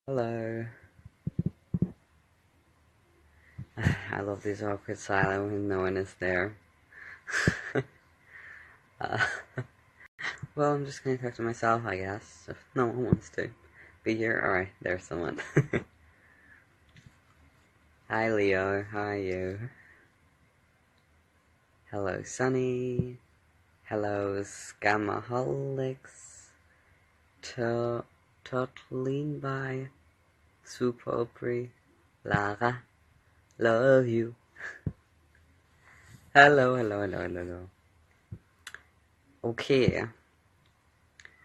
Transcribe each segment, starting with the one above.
Hello. I love these awkward silence when no one is there. uh, well, I'm just gonna talk to myself, I guess, if no one wants to be here. Alright, there's someone. Hi, Leo. How are you? Hello, Sunny. Hello, Scamaholics. Totlin by Supopri. Lara. Love you. Hello. Okay.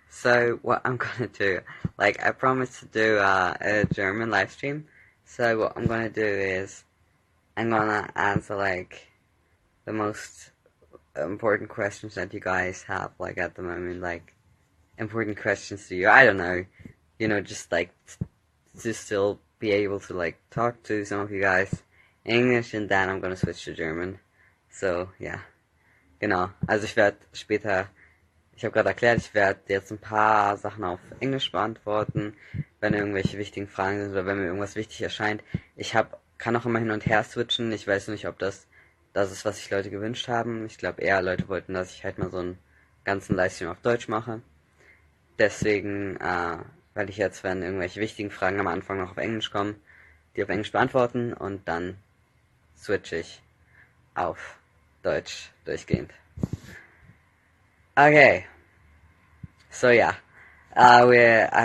So what I'm gonna do, I promised to do a German live stream. So what I'm gonna do is I'm gonna answer the most important questions that you guys have at the moment, important questions to you. I don't know, just to still be able to talk to some of you guys in English, and then I'm gonna switch to German. So yeah, genau. Also ich werde später. Ich habe gerade erklärt, ich werde jetzt ein paar Sachen auf Englisch beantworten, wenn irgendwelche wichtigen Fragen sind oder wenn mir irgendwas wichtig erscheint. Kann auch immer hin und her switchen. Ich weiß nicht, ob das ist, was sich Leute gewünscht haben. Ich glaube eher, Leute wollten, dass ich halt mal so einen ganzen Livestream auf Deutsch mache. Deswegen werde ich jetzt, wenn irgendwelche wichtigen Fragen am Anfang noch auf Englisch kommen, die auf Englisch beantworten und dann switche ich auf Deutsch durchgehend. Okay. So yeah, I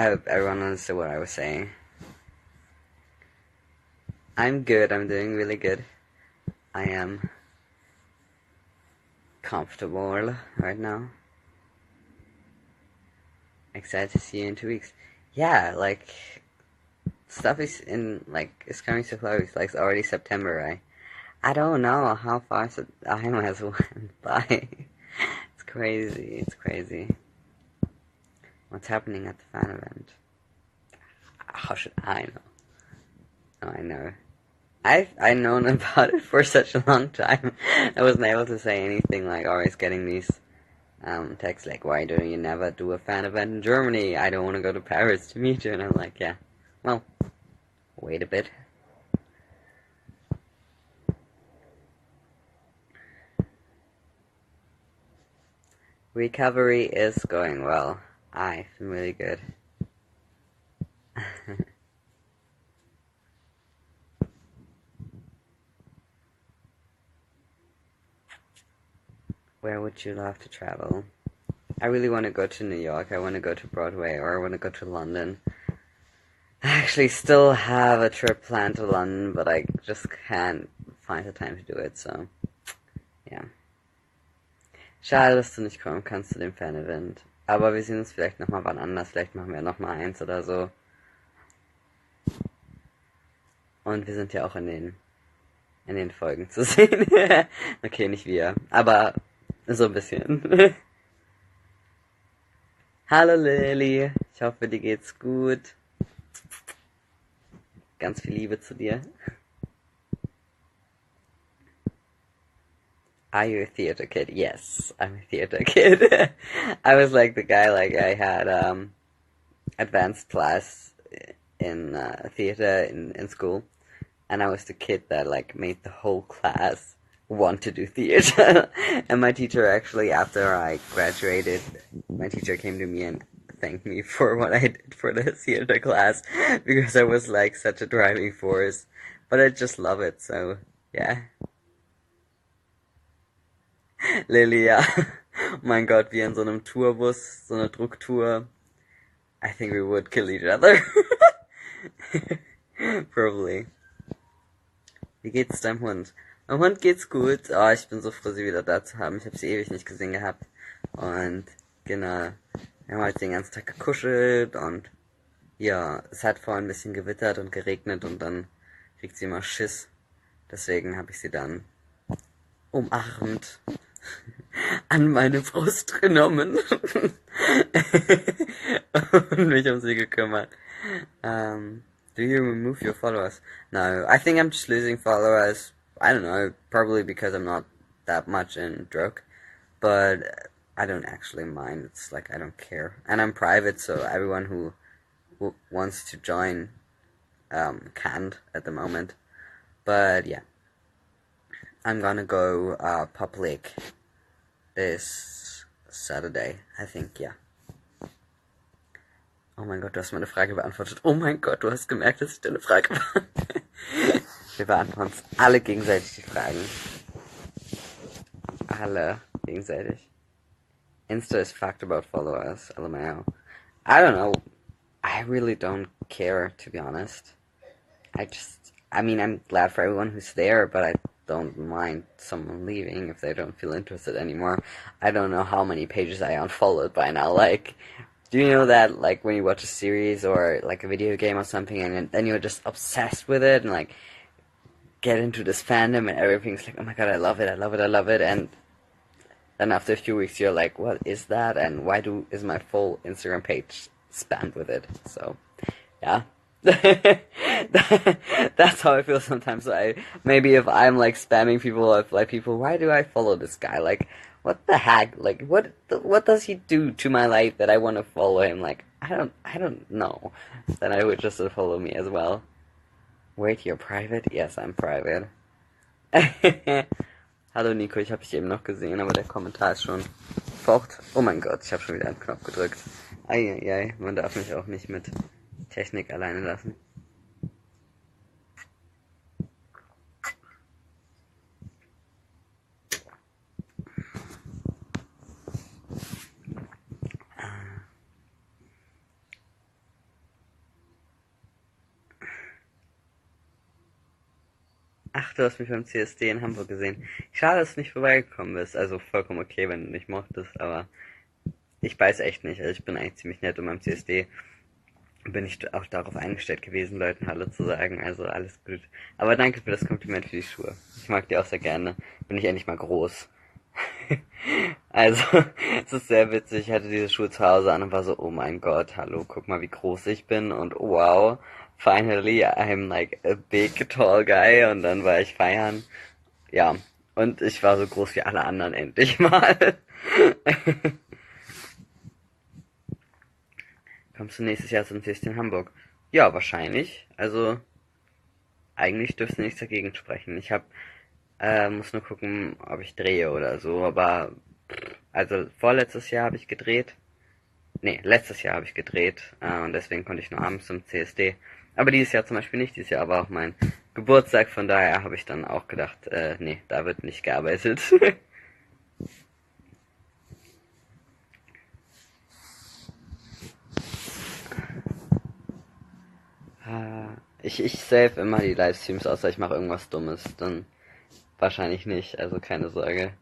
hope everyone understood what I was saying. I'm good. I'm doing really good. I am comfortable right now. Excited to see you in 2 weeks. Yeah, stuff is it's coming so close. It's already September, right? I don't know how fast time has went by. It's crazy. It's crazy. What's happening at the fan event? How should I know? Oh, I know. I've known about it for such a long time. I wasn't able to say anything, always getting these texts why do you never do a fan event in Germany? I don't want to go to Paris to meet you. And I'm like, yeah, well, wait a bit. Recovery is going well. I feel really good. Where would you love to travel? I really want to go to New York. I want to go to Broadway, or I want to go to London. I actually still have a trip planned to London, but I just can't find the time to do it, so ja. Schade, dass du nicht kommen kannst zu dem Fan-Event. Aber wir sehen uns vielleicht nochmal wann anders. Vielleicht machen wir nochmal eins oder so. Und wir sind ja auch in den Folgen zu sehen. Okay, nicht wir, aber so ein bisschen. Hallo Lily, ich hoffe dir geht's gut. Ganz viel Liebe zu dir. Are you a theater kid? Yes, I'm a theater kid. I was like the guy, I had advanced class in theater in school, and I was the kid that made the whole class want to do theater. And my teacher actually, after I graduated, my teacher came to me and thanked me for what I did for the theater class, because I was such a driving force. But I just love it, so yeah. Lily, ja. Mein Gott, wie in so einem Tourbus, so eine Drucktour. I think we would kill each other. Probably. Wie geht's deinem Hund? Meinem Hund geht's gut. Oh, ich bin so froh, sie wieder da zu haben. Ich habe sie ewig nicht gesehen gehabt. Und genau, wir haben heute den ganzen Tag gekuschelt und ja, es hat vorhin ein bisschen gewittert und geregnet und dann kriegt sie immer Schiss. Deswegen habe ich sie dann umarmt an meine Brust genommen und mich um sie gekümmert. Do you remove your followers? No, I think I'm just losing followers. I don't know, probably because I'm not that much in Druk, but I don't actually mind. It's I don't care, and I'm private, so everyone who wants to join canned at the moment. But yeah, I'm gonna go public this Saturday, I think, yeah. Oh mein Gott, du hast meine Frage beantwortet. Oh mein Gott, du hast gemerkt, dass ich deine Frage beantworte. Wir beantworten uns alle gegenseitig die Fragen. Alle gegenseitig. Insta is fucked about followers, LMAO. I don't know. I really don't care, to be honest. I mean, I'm glad for everyone who's there, but I don't mind someone leaving if they don't feel interested anymore. I don't know how many pages I unfollowed by now. Like, do you know that, like, when you watch a series or, like, a video game or something, and then you're just obsessed with it, and, like, get into this fandom, and everything's like, oh my god, I love it, I love it, I love it, and then after a few weeks, you're like, what is that, and why is my full Instagram page spammed with it? So, yeah. That's how I feel sometimes. Maybe if I'm like spamming people, if like people, why do I follow this guy? Like, what the heck? Like, what does he do to my life that I want to follow him? Like, I don't know. Then I would just follow me as well. Wait, you're private? Yes, I'm private. Hallo Nico, ich habe dich eben noch gesehen, aber der Kommentar ist schon fort. Oh mein Gott, ich habe schon wieder einen Knopf gedrückt. Eieiei, man darf mich auch nicht mit Technik alleine lassen. Ach, du hast mich beim CSD in Hamburg gesehen. Schade, dass du nicht vorbeigekommen bist. Also vollkommen okay, wenn du nicht mochtest, aber ich weiß echt nicht. Also ich bin eigentlich ziemlich nett und beim CSD bin ich auch darauf eingestellt gewesen, Leuten Hallo zu sagen. Also alles gut. Aber danke für das Kompliment für die Schuhe. Ich mag die auch sehr gerne. Bin ich endlich mal groß. Also, es ist sehr witzig. Ich hatte diese Schuhe zu Hause an und war so, oh mein Gott, hallo, guck mal, wie groß ich bin. Und wow, finally, I'm like a big, tall guy. Und dann war ich feiern. Ja, und ich war so groß wie alle anderen, endlich mal. Kommst du nächstes Jahr zum Fest in Hamburg? Ja, wahrscheinlich. Also, eigentlich dürfte nichts dagegen sprechen. Muss nur gucken, ob ich drehe oder so, aber also vorletztes Jahr habe ich gedreht. Nee, letztes Jahr habe ich gedreht und deswegen konnte ich nur abends zum CSD. Aber dieses Jahr zum Beispiel nicht, dieses Jahr war auch mein Geburtstag, von daher habe ich dann auch gedacht, nee, da wird nicht gearbeitet. Ich save immer die Livestreams, außer ich mache irgendwas Dummes, dann wahrscheinlich nicht, also keine Sorge.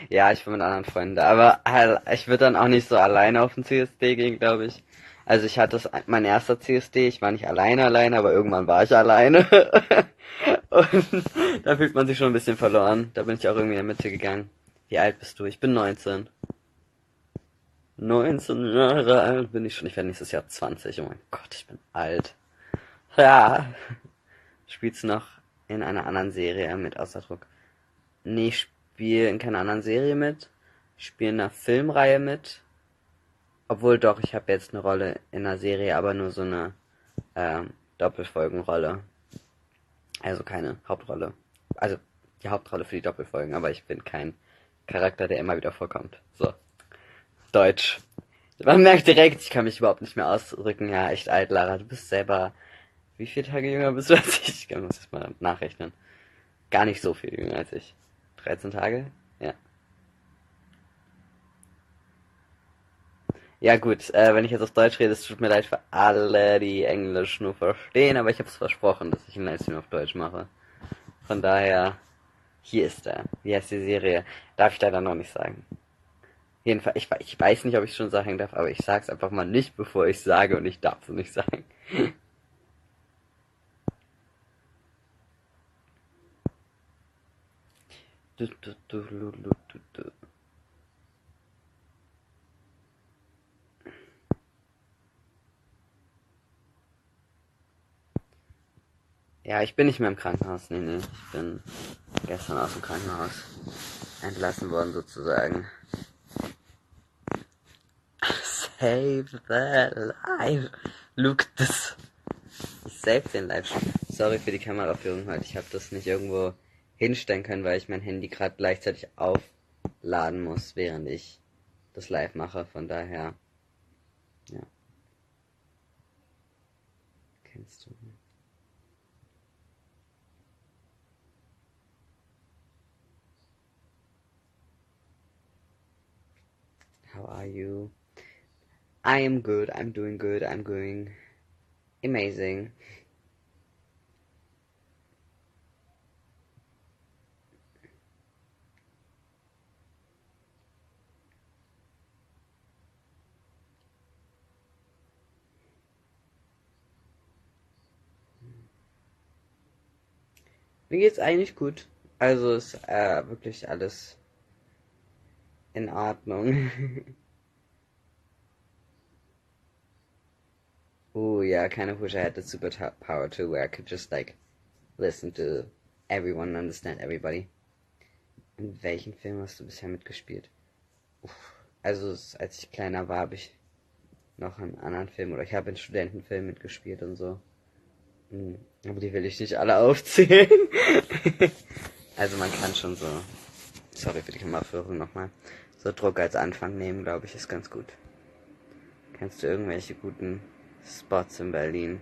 Ja, ich bin mit anderen Freunden da, aber halt, ich würde dann auch nicht so alleine auf den CSD gehen, glaube ich. Also ich hatte mein erster CSD, ich war nicht alleine, aber irgendwann war ich alleine. Und da fühlt man sich schon ein bisschen verloren. Da bin ich auch irgendwie in der Mitte gegangen. Wie alt bist du? Ich bin 19. 19 Jahre alt bin ich schon. Ich werde nächstes Jahr 20. Oh mein Gott, ich bin alt. Ja. Spielst du noch in einer anderen Serie mit Ausdruck? Nee, ich spiele in keiner anderen Serie mit. Ich spiele in einer Filmreihe mit. Obwohl doch, ich habe jetzt eine Rolle in einer Serie, aber nur so eine Doppelfolgenrolle. Also keine Hauptrolle. Also die Hauptrolle für die Doppelfolgen, aber ich bin kein Charakter, der immer wieder vorkommt. So. Deutsch. Man merkt direkt, ich kann mich überhaupt nicht mehr ausdrücken. Ja, echt alt, Lara. Du bist selber. Wie viele Tage jünger bist du als ich? Ich muss das mal nachrechnen. Gar nicht so viel jünger als ich. 13 Tage? Ja. Ja gut, wenn ich jetzt auf Deutsch rede, es tut mir leid für alle, die Englisch nur verstehen, aber ich habe es versprochen, dass ich einen Livestream auf Deutsch mache. Von daher, hier ist er. Wie heißt die Serie? Darf ich leider noch nicht sagen. Jedenfalls, ich weiß nicht, ob ich schon sagen darf, aber ich sag's einfach mal nicht, bevor ich sage und ich darf es nicht sagen. Du, du, du, du, du, du, du. Ja, ich bin nicht mehr im Krankenhaus. Nee, ich bin gestern aus dem Krankenhaus entlassen worden sozusagen. Save the live. Look this. Ich save den Livestream. Sorry für die Kameraführung heute. Ich habe das nicht irgendwo hinstellen können, weil ich mein Handy gerade gleichzeitig aufladen muss, während ich das live mache. Von daher, ja. Kennst du? How are you? I am good. I'm doing good. I'm doing amazing. Mir geht's eigentlich gut. Also ist wirklich alles in Ordnung. Oh yeah, I kind of wish I had the superpower too, where I could just like listen to everyone and understand everybody. In welchen Film hast du bisher mitgespielt? Uff. Also als ich kleiner war, habe ich noch einen anderen Film oder ich habe in Studentenfilmen mitgespielt und so. Aber die will ich nicht alle aufzählen. Also man kann schon so, sorry für die Kameraführung nochmal, so Druck als Anfang nehmen, glaube ich, ist ganz gut. Kennst du irgendwelche guten Spots in Berlin?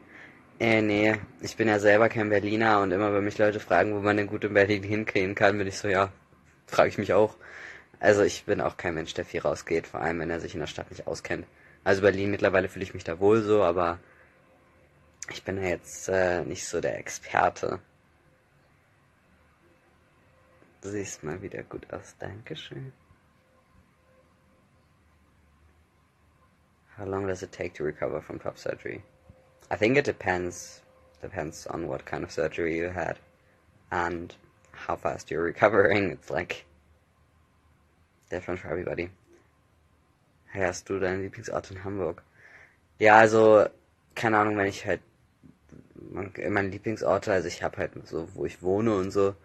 Nee, ich bin ja selber kein Berliner und immer wenn mich Leute fragen, wo man denn gut in Berlin hinkriegen kann, bin ich so, ja, frage ich mich auch. Also ich bin auch kein Mensch, der viel rausgeht, vor allem wenn er sich in der Stadt nicht auskennt. Also Berlin, mittlerweile fühle ich mich da wohl so, aber ich bin ja jetzt nicht so der Experte. Du siehst mal wieder gut aus, Dankeschön. How long does it take to recover from top surgery? I think it depends. Depends on what kind of surgery you had and how fast you're recovering. It's like different for everybody. Hey, hast du deinen Lieblingsort in Hamburg? Ja, also, keine Ahnung, wenn ich halt meine Lieblingsorte, also ich habe halt so, wo ich wohne und so,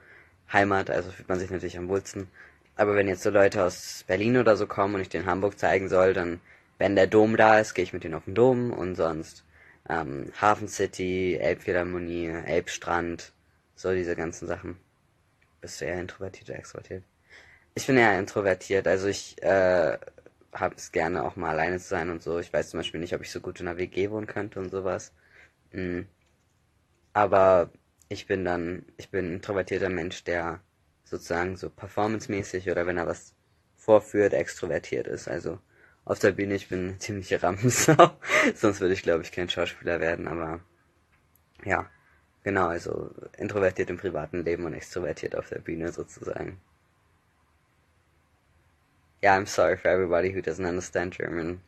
Heimat, also fühlt man sich natürlich am wohlsten. Aber wenn jetzt so Leute aus Berlin oder so kommen und ich denen Hamburg zeigen soll, dann, wenn der Dom da ist, gehe ich mit denen auf den Dom und sonst Hafen City, Elbphilharmonie, Elbstrand, so diese ganzen Sachen. Bist du eher introvertiert oder extrovertiert? Ich bin eher introvertiert, also ich habe es gerne auch mal alleine zu sein und so. Ich weiß zum Beispiel nicht, ob ich so gut in einer WG wohnen könnte und sowas. Mm. Aber ich bin ein introvertierter Mensch, der sozusagen so performancemäßig oder wenn er was vorführt, extrovertiert ist. Also auf der Bühne, ich bin eine ziemliche Rampensau. Sonst würde ich, glaube ich, kein Schauspieler werden, aber ja, genau, also introvertiert im privaten Leben und extrovertiert auf der Bühne sozusagen. Yeah, I'm sorry for everybody who doesn't understand German.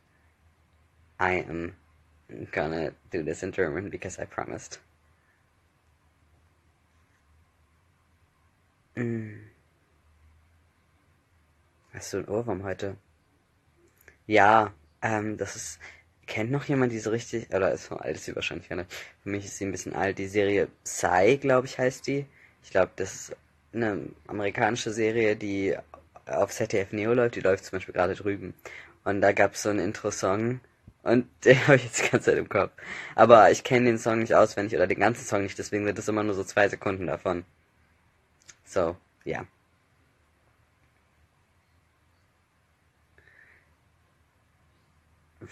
I am gonna do this in German because I promised. Mm. Hast du einen Ohrwurm heute? Ja, das ist. Kennt noch jemand diese richtig, oder ist so alt ist sie wahrscheinlich gar nicht. Für mich ist sie ein bisschen alt. Die Serie Psy, glaube ich, heißt die. Ich glaube, das ist eine amerikanische Serie, die auf ZDF Neo läuft. Die läuft zum Beispiel gerade drüben. Und da gab es so einen Intro-Song. Und den habe ich jetzt die ganze Zeit im Kopf. Aber ich kenne den Song nicht auswendig oder den ganzen Song nicht, deswegen sind das immer nur so 2 Sekunden davon. So, ja.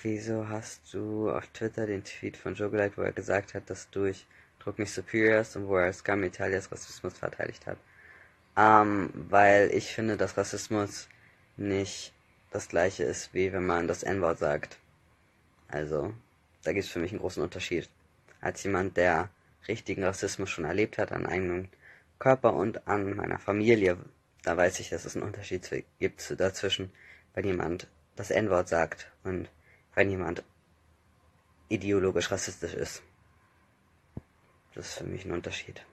Wieso hast du auf Twitter den Tweet von Joe geliked, wo er gesagt hat, dass durch Druck nicht superior ist und wo er Scum Italias Rassismus verteidigt hat? Weil ich finde, dass Rassismus nicht das gleiche ist, wie wenn man das N-Wort sagt. Also, da gibt es für mich einen großen Unterschied. Als jemand, der richtigen Rassismus schon erlebt hat an eigenem Körper und an meiner Familie, da weiß ich, dass es einen Unterschied gibt dazwischen, wenn jemand das N-Wort sagt und wenn jemand ideologisch rassistisch ist. Das ist für mich ein Unterschied.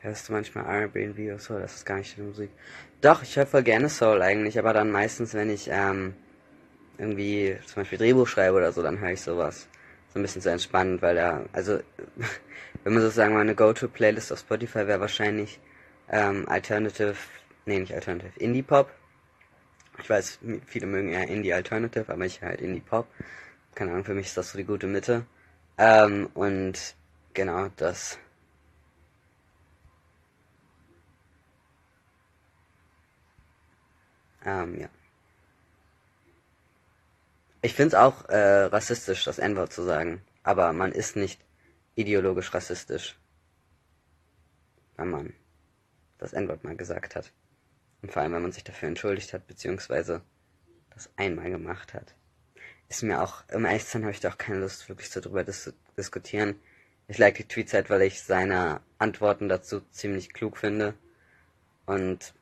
Hörst du manchmal R&B oder Soul? Das ist gar nicht deine Musik. Doch, ich höre voll gerne Soul eigentlich, aber dann meistens, wenn ich irgendwie zum Beispiel Drehbuch schreibe oder so, dann höre ich sowas. So ein bisschen so entspannend, weil da, also, wenn man sozusagen meine Go-To-Playlist auf Spotify wäre wahrscheinlich Alternative, nee, nicht Alternative, Indie-Pop. Ich weiß, viele mögen eher Indie-Alternative, aber ich höre halt Indie-Pop. Keine Ahnung, für mich ist das so die gute Mitte. Und genau das. Ja. Ich finde es auch rassistisch, das N-Wort zu sagen. Aber man ist nicht ideologisch rassistisch, wenn man das N-Wort mal gesagt hat. Und vor allem, wenn man sich dafür entschuldigt hat, beziehungsweise das einmal gemacht hat. Ist mir auch, im ehrlich zu sein, habe ich da auch keine Lust, wirklich so drüber diskutieren. Ich like die Tweets halt, weil ich seine Antworten dazu ziemlich klug finde. Und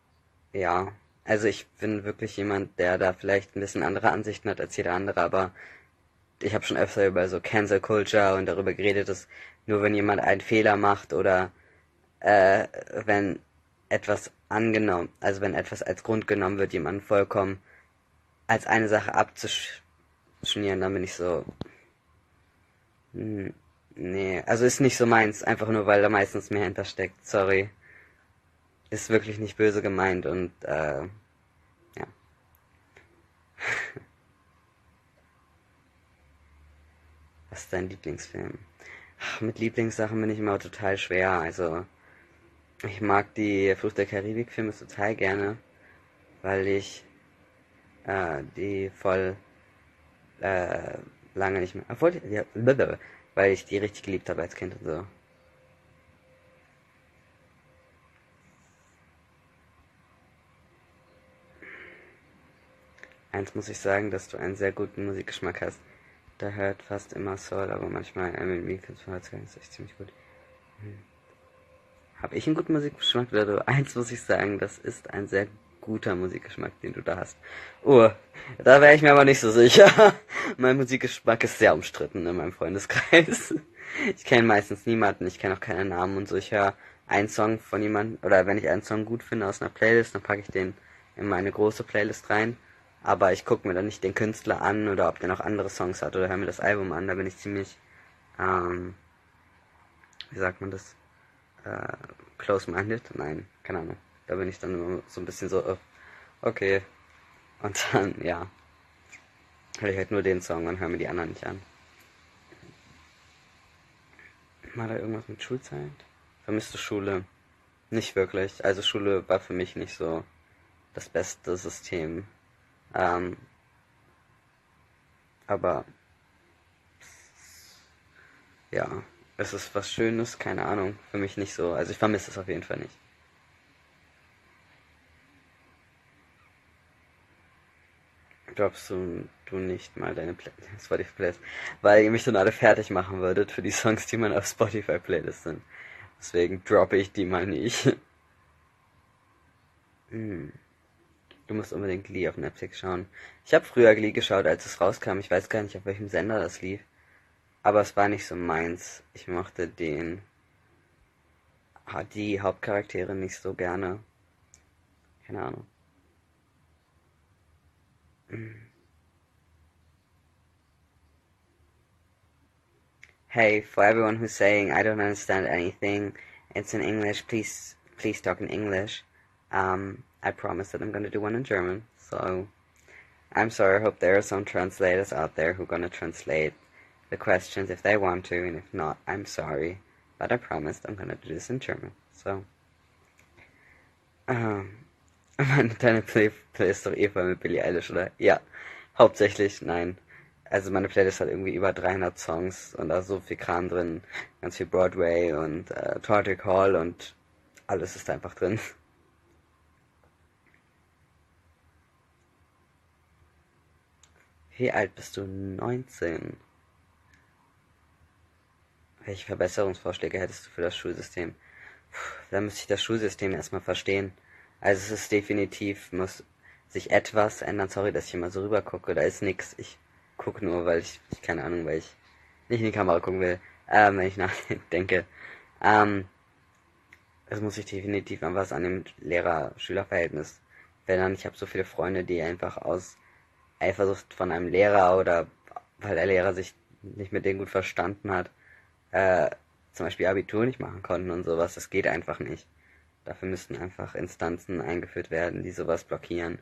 ja, also ich bin wirklich jemand, der da vielleicht ein bisschen andere Ansichten hat als jeder andere, aber ich habe schon öfter über so Cancel Culture und darüber geredet, dass nur wenn jemand einen Fehler macht oder äh, wenn etwas angenommen, also wenn etwas als Grund genommen wird, jemanden vollkommen als eine Sache abzuschmieren, dann bin ich so, hm, nee, also ist nicht so meins, einfach nur weil da meistens mehr hintersteckt, sorry. Ist wirklich nicht böse gemeint und ja. Was ist dein Lieblingsfilm? Ach, mit Lieblingssachen bin ich immer total schwer, also ich mag die Fluch der Karibik-Filme total gerne, weil ich die voll äh, lange nicht mehr. Obwohl, ja, weil ich die richtig geliebt habe als Kind und so. Eins muss ich sagen, dass du einen sehr guten Musikgeschmack hast. Da hört fast immer Soul, aber manchmal R&B findest du halt ist echt ziemlich gut. Habe ich einen guten Musikgeschmack oder du? Eins muss ich sagen, das ist ein sehr guter Musikgeschmack, den du da hast. Oh, da wäre ich mir aber nicht so sicher. Mein Musikgeschmack ist sehr umstritten in meinem Freundeskreis. Ich kenne meistens niemanden, ich kenne auch keine Namen und so. Ich höre einen Song von jemandem, oder wenn ich einen Song gut finde aus einer Playlist, dann packe ich den in meine große Playlist rein. Aber ich gucke mir dann nicht den Künstler an oder ob der noch andere Songs hat oder höre mir das Album an. Da bin ich ziemlich, ähm, wie sagt man das? äh, close-minded? Nein, keine Ahnung. Da bin ich dann immer so ein bisschen so, okay. Und dann, ja, höre ich halt nur den Song und höre mir die anderen nicht an. War da irgendwas mit Schulzeit? Vermisste Schule? Nicht wirklich. Also Schule war für mich nicht so das beste System. Ähm, aber ja, es ist was Schönes, keine Ahnung. Für mich nicht so. Also ich vermisse es auf jeden Fall nicht. Droppst du nicht mal deine Spotify-Playlist, weil ihr mich dann alle fertig machen würdet für die Songs, die man auf Spotify-Playlist sind. Deswegen droppe ich die mal nicht. Hm. Du musst unbedingt Glee auf Netflix schauen. Ich habe früher Glee geschaut, als es rauskam. Ich weiß gar nicht, auf welchem Sender das lief. Aber es war nicht so meins. Ich mochte die Hauptcharaktere nicht so gerne. Keine Ahnung. Hey, for everyone who's saying I don't understand anything, it's in English. Please talk in English. I promise that I'm gonna do one in German. So I'm sorry. I hope there are some translators out there who are gonna translate the questions if they want to, and if not, I'm sorry. But I promised I'm gonna do this in German. So, ähm, deine Playlist doch eh voll mit Billie Eilish, oder? Ja, hauptsächlich, nein. Also meine Playlist hat irgendwie über 300 Songs und da ist so viel Kram drin. Ganz viel Broadway und Todrick Hall und alles ist da einfach drin. Wie alt bist du? 19. Welche Verbesserungsvorschläge hättest du für das Schulsystem? Da müsste ich das Schulsystem erstmal verstehen. Also es ist definitiv, muss sich etwas ändern. Sorry, dass ich immer so rüber gucke. Da ist nix. Ich gucke nur, weil ich keine Ahnung, weil ich nicht in die Kamera gucken will. Wenn ich nachdenke. Ähm, es muss sich definitiv an was an dem Lehrer-Schüler-Verhältnis verändern. Ich habe so viele Freunde, die einfach aus Eifersucht von einem Lehrer oder weil der Lehrer sich nicht mit denen gut verstanden hat, äh, zum Beispiel Abitur nicht machen konnten und sowas. Das geht einfach nicht. Dafür müssten einfach Instanzen eingeführt werden, die sowas blockieren.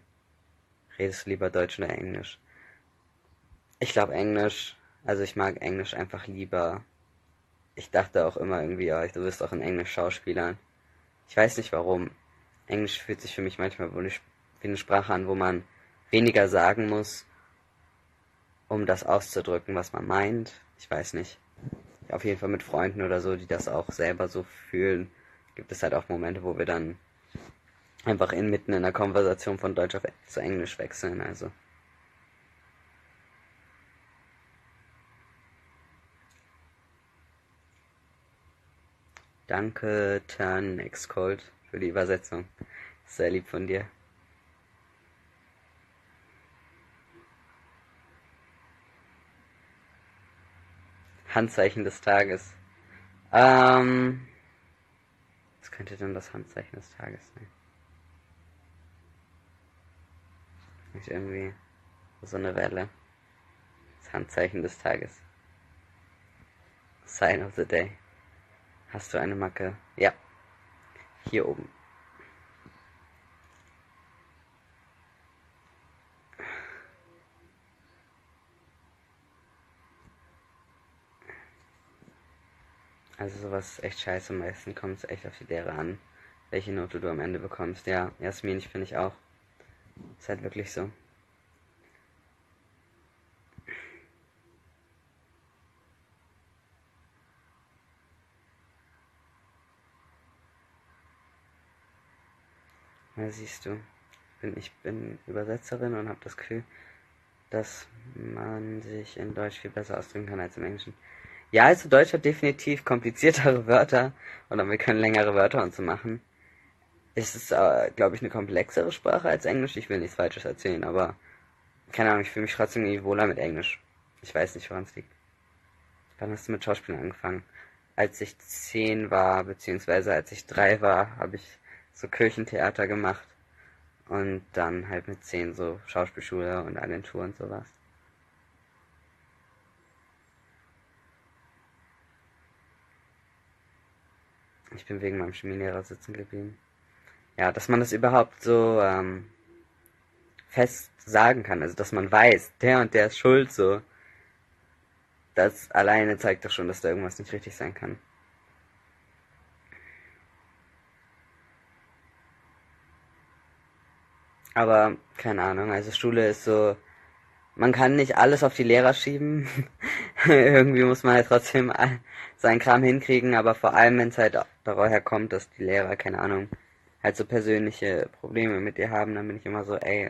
Redest du lieber Deutsch oder Englisch? Ich glaube Englisch. Also ich mag Englisch einfach lieber. Ich dachte auch immer irgendwie, ja, du wirst auch in Englisch Schauspielern. Ich weiß nicht warum. Englisch fühlt sich für mich manchmal wie eine Sprache an, wo man weniger sagen muss, um das auszudrücken, was man meint. Ich weiß nicht. Auf jeden Fall mit Freunden oder so, die das auch selber so fühlen, gibt es halt auch Momente, wo wir dann einfach mitten in der Konversation von Deutsch zu Englisch wechseln. Also danke, Turn Next Cold, für die Übersetzung. Sehr lieb von dir. Handzeichen des Tages. Ähm, Was könnte denn das Handzeichen des Tages sein? Nicht irgendwie so eine Welle. Das Handzeichen des Tages. Sign of the Day. Hast du eine Macke? Ja, hier oben. Also sowas ist echt scheiße. Meistens kommt es echt auf die Lehre an, welche Note du am Ende bekommst. Ja, Jasmin, ich finde ich auch. Ist halt wirklich so. Ja, siehst du, ich bin Übersetzerin und habe das Gefühl, dass man sich in Deutsch viel besser ausdrücken kann als im Englischen. Ja, also Deutsch hat definitiv kompliziertere Wörter oder wir können längere Wörter und so machen. Es ist, glaube ich, eine komplexere Sprache als Englisch. Ich will nichts Falsches erzählen, aber keine Ahnung, ich fühle mich trotzdem irgendwie wohler mit Englisch. Ich weiß nicht, woran es liegt. Wann hast du mit Schauspielen angefangen? Als ich 10 war, beziehungsweise als ich 3 war, habe ich so Kirchentheater gemacht. Und dann halt mit 10 so Schauspielschule und Agentur und sowas. Ich bin wegen meinem Chemielehrer sitzen geblieben. Ja, dass man das überhaupt so fest sagen kann, also dass man weiß, der und der ist schuld, so. Das alleine zeigt doch schon, dass da irgendwas nicht richtig sein kann. Aber keine Ahnung, also Schule ist so, man kann nicht alles auf die Lehrer schieben. Irgendwie muss man halt trotzdem seinen Kram hinkriegen, aber vor allem, wenn es halt daher kommt, dass die Lehrer, keine Ahnung, halt so persönliche Probleme mit dir haben, dann bin ich immer so, ey,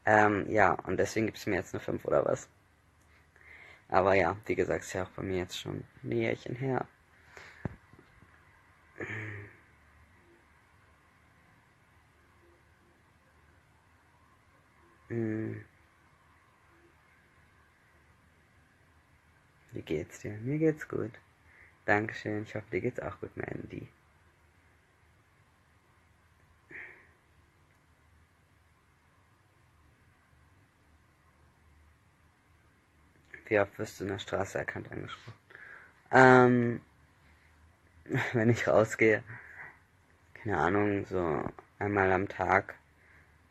ja, und deswegen gibt's mir jetzt eine 5 oder was. Aber ja, wie gesagt, ist ja auch bei mir jetzt schon ein Jährchen her. Hm, wie geht's dir? Mir geht's gut. Dankeschön, ich hoffe, dir geht's auch gut, Mandy. Wie oft wirst du in der Straße erkannt angesprochen? Ähm, wenn ich rausgehe, keine Ahnung, so einmal am Tag.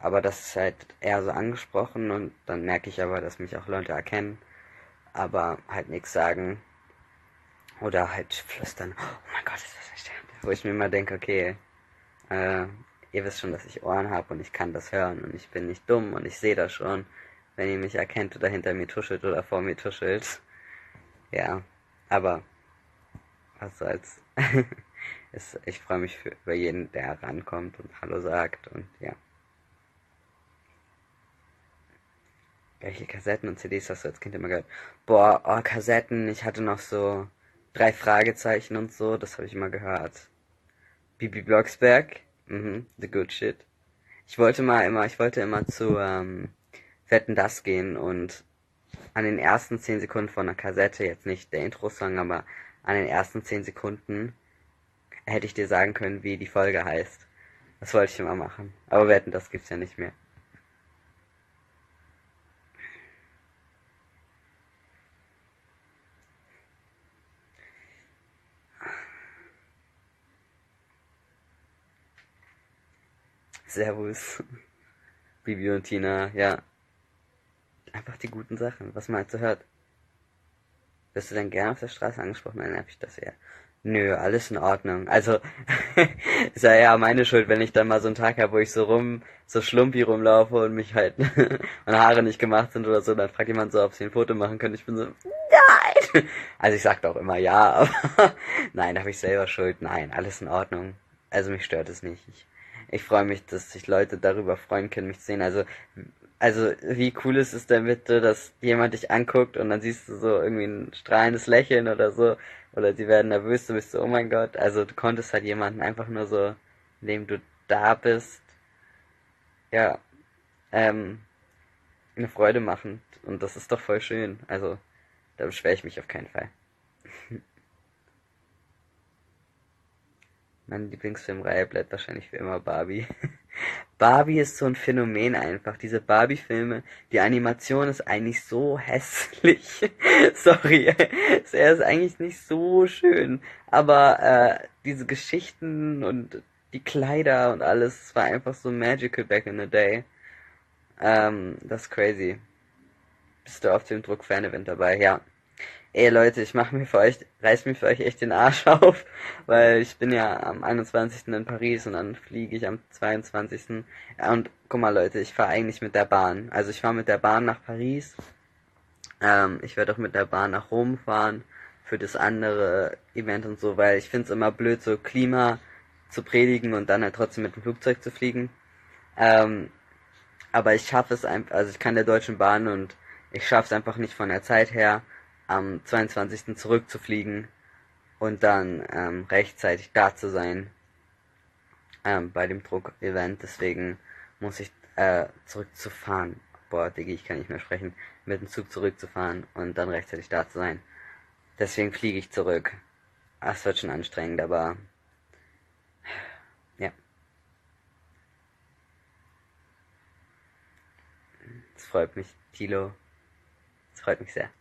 Aber das ist halt eher so angesprochen und dann merke ich aber, dass mich auch Leute erkennen, aber halt nichts sagen oder halt flüstern, oh mein Gott, ist das ein Stern? Wo ich mir immer denke, okay, äh, ihr wisst schon, dass ich Ohren habe und ich kann das hören und ich bin nicht dumm und ich sehe das schon, wenn ihr mich erkennt oder hinter mir tuschelt oder vor mir tuschelt. Ja, aber was soll's. Ich freue mich über jeden, der rankommt und Hallo sagt und ja. Welche Kassetten und CDs hast du als Kind immer gehört? Boah, oh, Kassetten, ich hatte noch so drei Fragezeichen und so, das habe ich immer gehört. Bibi Blocksberg, The Good Shit. Ich wollte immer zu Wetten, das gehen und an den ersten 10 Sekunden von einer Kassette, jetzt nicht der Intro-Song, aber an den ersten 10 Sekunden hätte ich dir sagen können, wie die Folge heißt. Das wollte ich immer machen. Aber wetten, das gibt's ja nicht mehr. Servus, Bibi und Tina, ja. Einfach die guten Sachen, was man halt so hört. Wirst du denn gerne auf der Straße angesprochen? Dann nervt ich das eher. Nö, alles in Ordnung. Also, ist ja eher meine Schuld, wenn ich dann mal so einen Tag habe, wo ich so schlumpi rumlaufe und mich halt, meine Haare nicht gemacht sind oder so, dann fragt jemand so, ob sie ein Foto machen können. Ich bin so, nein! Also ich sag doch immer ja, aber nein, da habe ich selber Schuld. Nein, alles in Ordnung. Also mich stört es nicht. Ich freue mich, dass sich Leute darüber freuen können, mich zu sehen. Also, wie cool ist es denn bitte, dass jemand dich anguckt und dann siehst du so irgendwie ein strahlendes Lächeln oder so, oder sie werden nervös, du bist so, oh mein Gott, also du konntest halt jemanden einfach nur so, indem du da bist, ja, ähm, eine Freude machen. Und das ist doch voll schön. Also, da beschwere ich mich auf keinen Fall. Meine Lieblingsfilmreihe bleibt wahrscheinlich für immer Barbie. Barbie ist so ein Phänomen einfach. Diese Barbie-Filme, die Animation ist eigentlich so hässlich. Sorry, er ist eigentlich nicht so schön. Aber diese Geschichten und die Kleider und alles, es war einfach so magical back in the day. Das ist crazy. Bist du auf dem Druck-Fan-Event dabei? Ja. Ey Leute, reiß mir für euch echt den Arsch auf, weil ich bin ja am 21. in Paris und dann fliege ich am 22. Ja, und guck mal Leute, ich fahre eigentlich mit der Bahn. Also ich fahre mit der Bahn nach Paris. Ich werde auch mit der Bahn nach Rom fahren für das andere Event und so, weil ich finde es immer blöd, so Klima zu predigen und dann halt trotzdem mit dem Flugzeug zu fliegen. Ähm, aber ich schaffe es einfach, also ich kann der Deutschen Bahn und ich schaffe es einfach nicht von der Zeit her, am 22. zurückzufliegen und dann rechtzeitig da zu sein bei dem Druck-Event. Deswegen muss ich zurückzufahren. Boah, Diggi, ich kann nicht mehr sprechen. Mit dem Zug zurückzufahren und dann rechtzeitig da zu sein. Deswegen fliege ich zurück. Das wird schon anstrengend, aber ja, es freut mich, Tilo. Es freut mich sehr.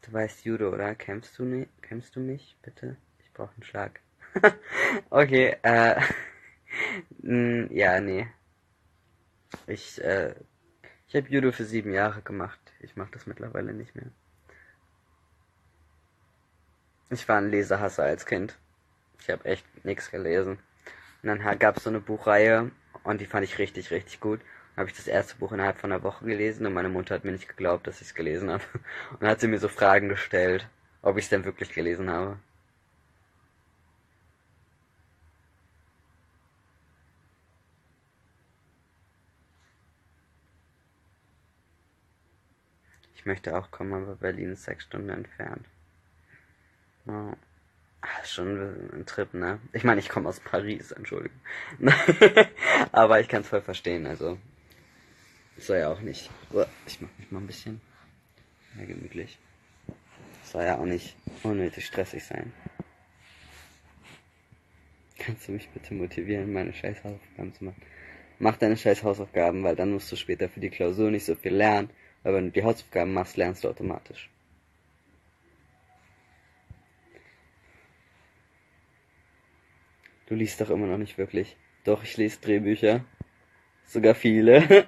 Du weißt Judo, oder? Kämpfst du nicht? Kämpfst du mich, bitte? Ich brauche einen Schlag. Okay, ja, nee. Ich, äh, ich habe Judo für 7 Jahre gemacht. Ich mache das mittlerweile nicht mehr. Ich war ein Lesehasser als Kind. Ich habe echt nichts gelesen. Und dann gab es so eine Buchreihe und die fand ich richtig, richtig gut. Dann habe ich das erste Buch innerhalb von einer Woche gelesen und meine Mutter hat mir nicht geglaubt, dass ich es gelesen habe. Und dann hat sie mir so Fragen gestellt, ob ich es denn wirklich gelesen habe. Ich möchte auch kommen, aber Berlin ist 6 Stunden entfernt. Ja. Ist schon ein Trip, ne? Ich meine, ich komme aus Paris, Entschuldigung. Aber ich kann es voll verstehen, also. Soll ja auch nicht. Ich mach mich mal ein bisschen mehr gemütlich. Soll ja auch nicht unnötig stressig sein. Kannst du mich bitte motivieren, meine scheiß Hausaufgaben zu machen? Mach deine scheiß Hausaufgaben, weil dann musst du später für die Klausur nicht so viel lernen. Weil wenn du die Hausaufgaben machst, lernst du automatisch. Du liest doch immer noch nicht wirklich. Doch, ich lese Drehbücher. Sogar viele.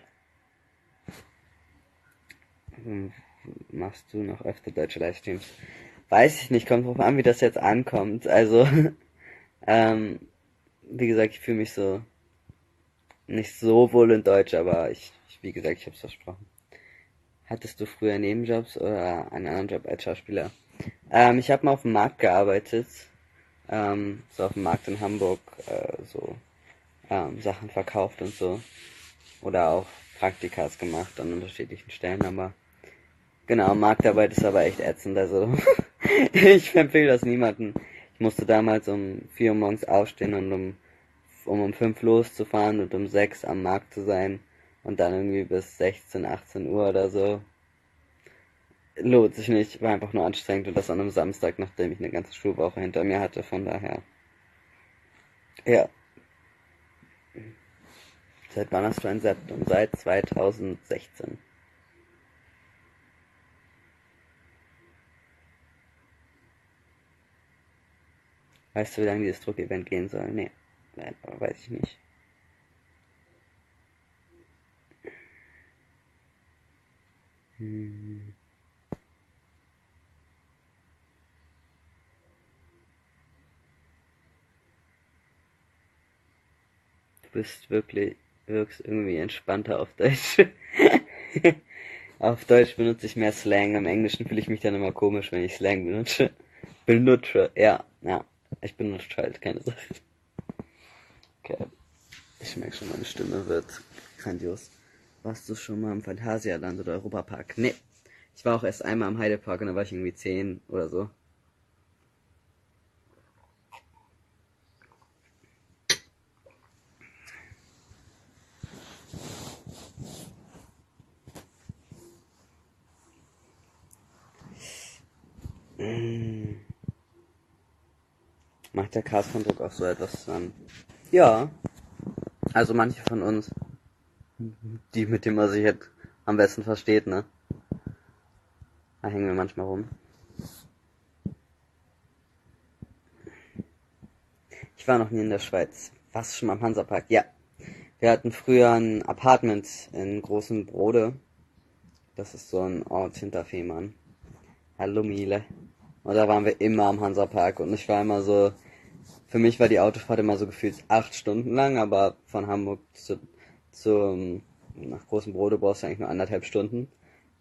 Machst du noch öfter deutsche Livestreams? Weiß ich nicht, kommt drauf an, wie das jetzt ankommt. Also, ähm, wie gesagt, ich fühle mich so nicht so wohl in Deutsch, aber wie gesagt, ich hab's versprochen. Hattest du früher Nebenjobs oder einen anderen Job als Schauspieler? Ich habe mal auf dem Markt gearbeitet, so auf dem Markt in Hamburg, so Sachen verkauft und so. Oder auch Praktikas gemacht an unterschiedlichen Stellen, aber genau, Marktarbeit ist aber echt ätzend, also ich empfehle das niemandem. Ich musste damals um 4 Uhr morgens aufstehen und um 5 loszufahren und um 6 am Markt zu sein und dann irgendwie bis 16, 18 Uhr oder so. lohnt sich nicht, war einfach nur anstrengend und das an einem Samstag, nachdem ich eine ganze Schulwoche hinter mir hatte, von daher. Ja, seit wann hast du ein Septum? Seit 2016. Weißt du, wie lange dieses Druckevent gehen soll? Nee, weiß ich nicht. Hm. Wirkst irgendwie entspannter auf Deutsch. Auf Deutsch benutze ich mehr Slang, im Englischen fühle ich mich dann immer komisch, wenn ich Slang benutze. Ja. Ich benutze halt, keine Sache. Okay. Ich merke schon, meine Stimme wird grandios. Warst du schon mal im Phantasialand oder Europapark? Nee. Ich war auch erst einmal im Heidepark und da war ich irgendwie 10 oder so. Mm. Macht der Cast von Druck auch so etwas dann? Ja, also manche von uns, die mit dem man sich jetzt am besten versteht, ne? Da hängen wir manchmal rum. Ich war noch nie in der Schweiz. Warst du schon mal im Hansapark? Ja. Wir hatten früher ein Apartment in Großen Brode. Das ist so ein Ort hinter Fehmarn. Hallo Miele. Und da waren wir immer am Hansapark und ich war immer so, für mich war die Autofahrt immer so gefühlt 8 Stunden lang, aber von Hamburg nach Großen Brode brauchst du eigentlich nur 1,5 Stunden.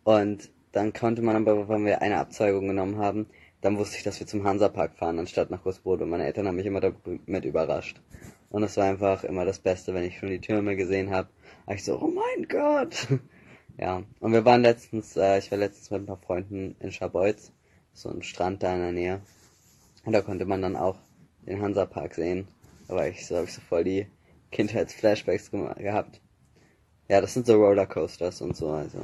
Und dann konnte man aber, wenn wir eine Abzweigung genommen haben, dann wusste ich, dass wir zum Hansapark fahren, anstatt nach Großbrode. Und meine Eltern haben mich immer damit überrascht. Und es war einfach immer das Beste, wenn ich schon die Türme gesehen habe. War ich so, oh mein Gott! Ja, und ich war letztens mit ein paar Freunden in Scharbeutz, so ein Strand da in der Nähe. Und da konnte man dann auch den Hansapark sehen. Habe ich so voll die Kindheitsflashbacks gehabt. Ja, das sind so Rollercoasters und so, also.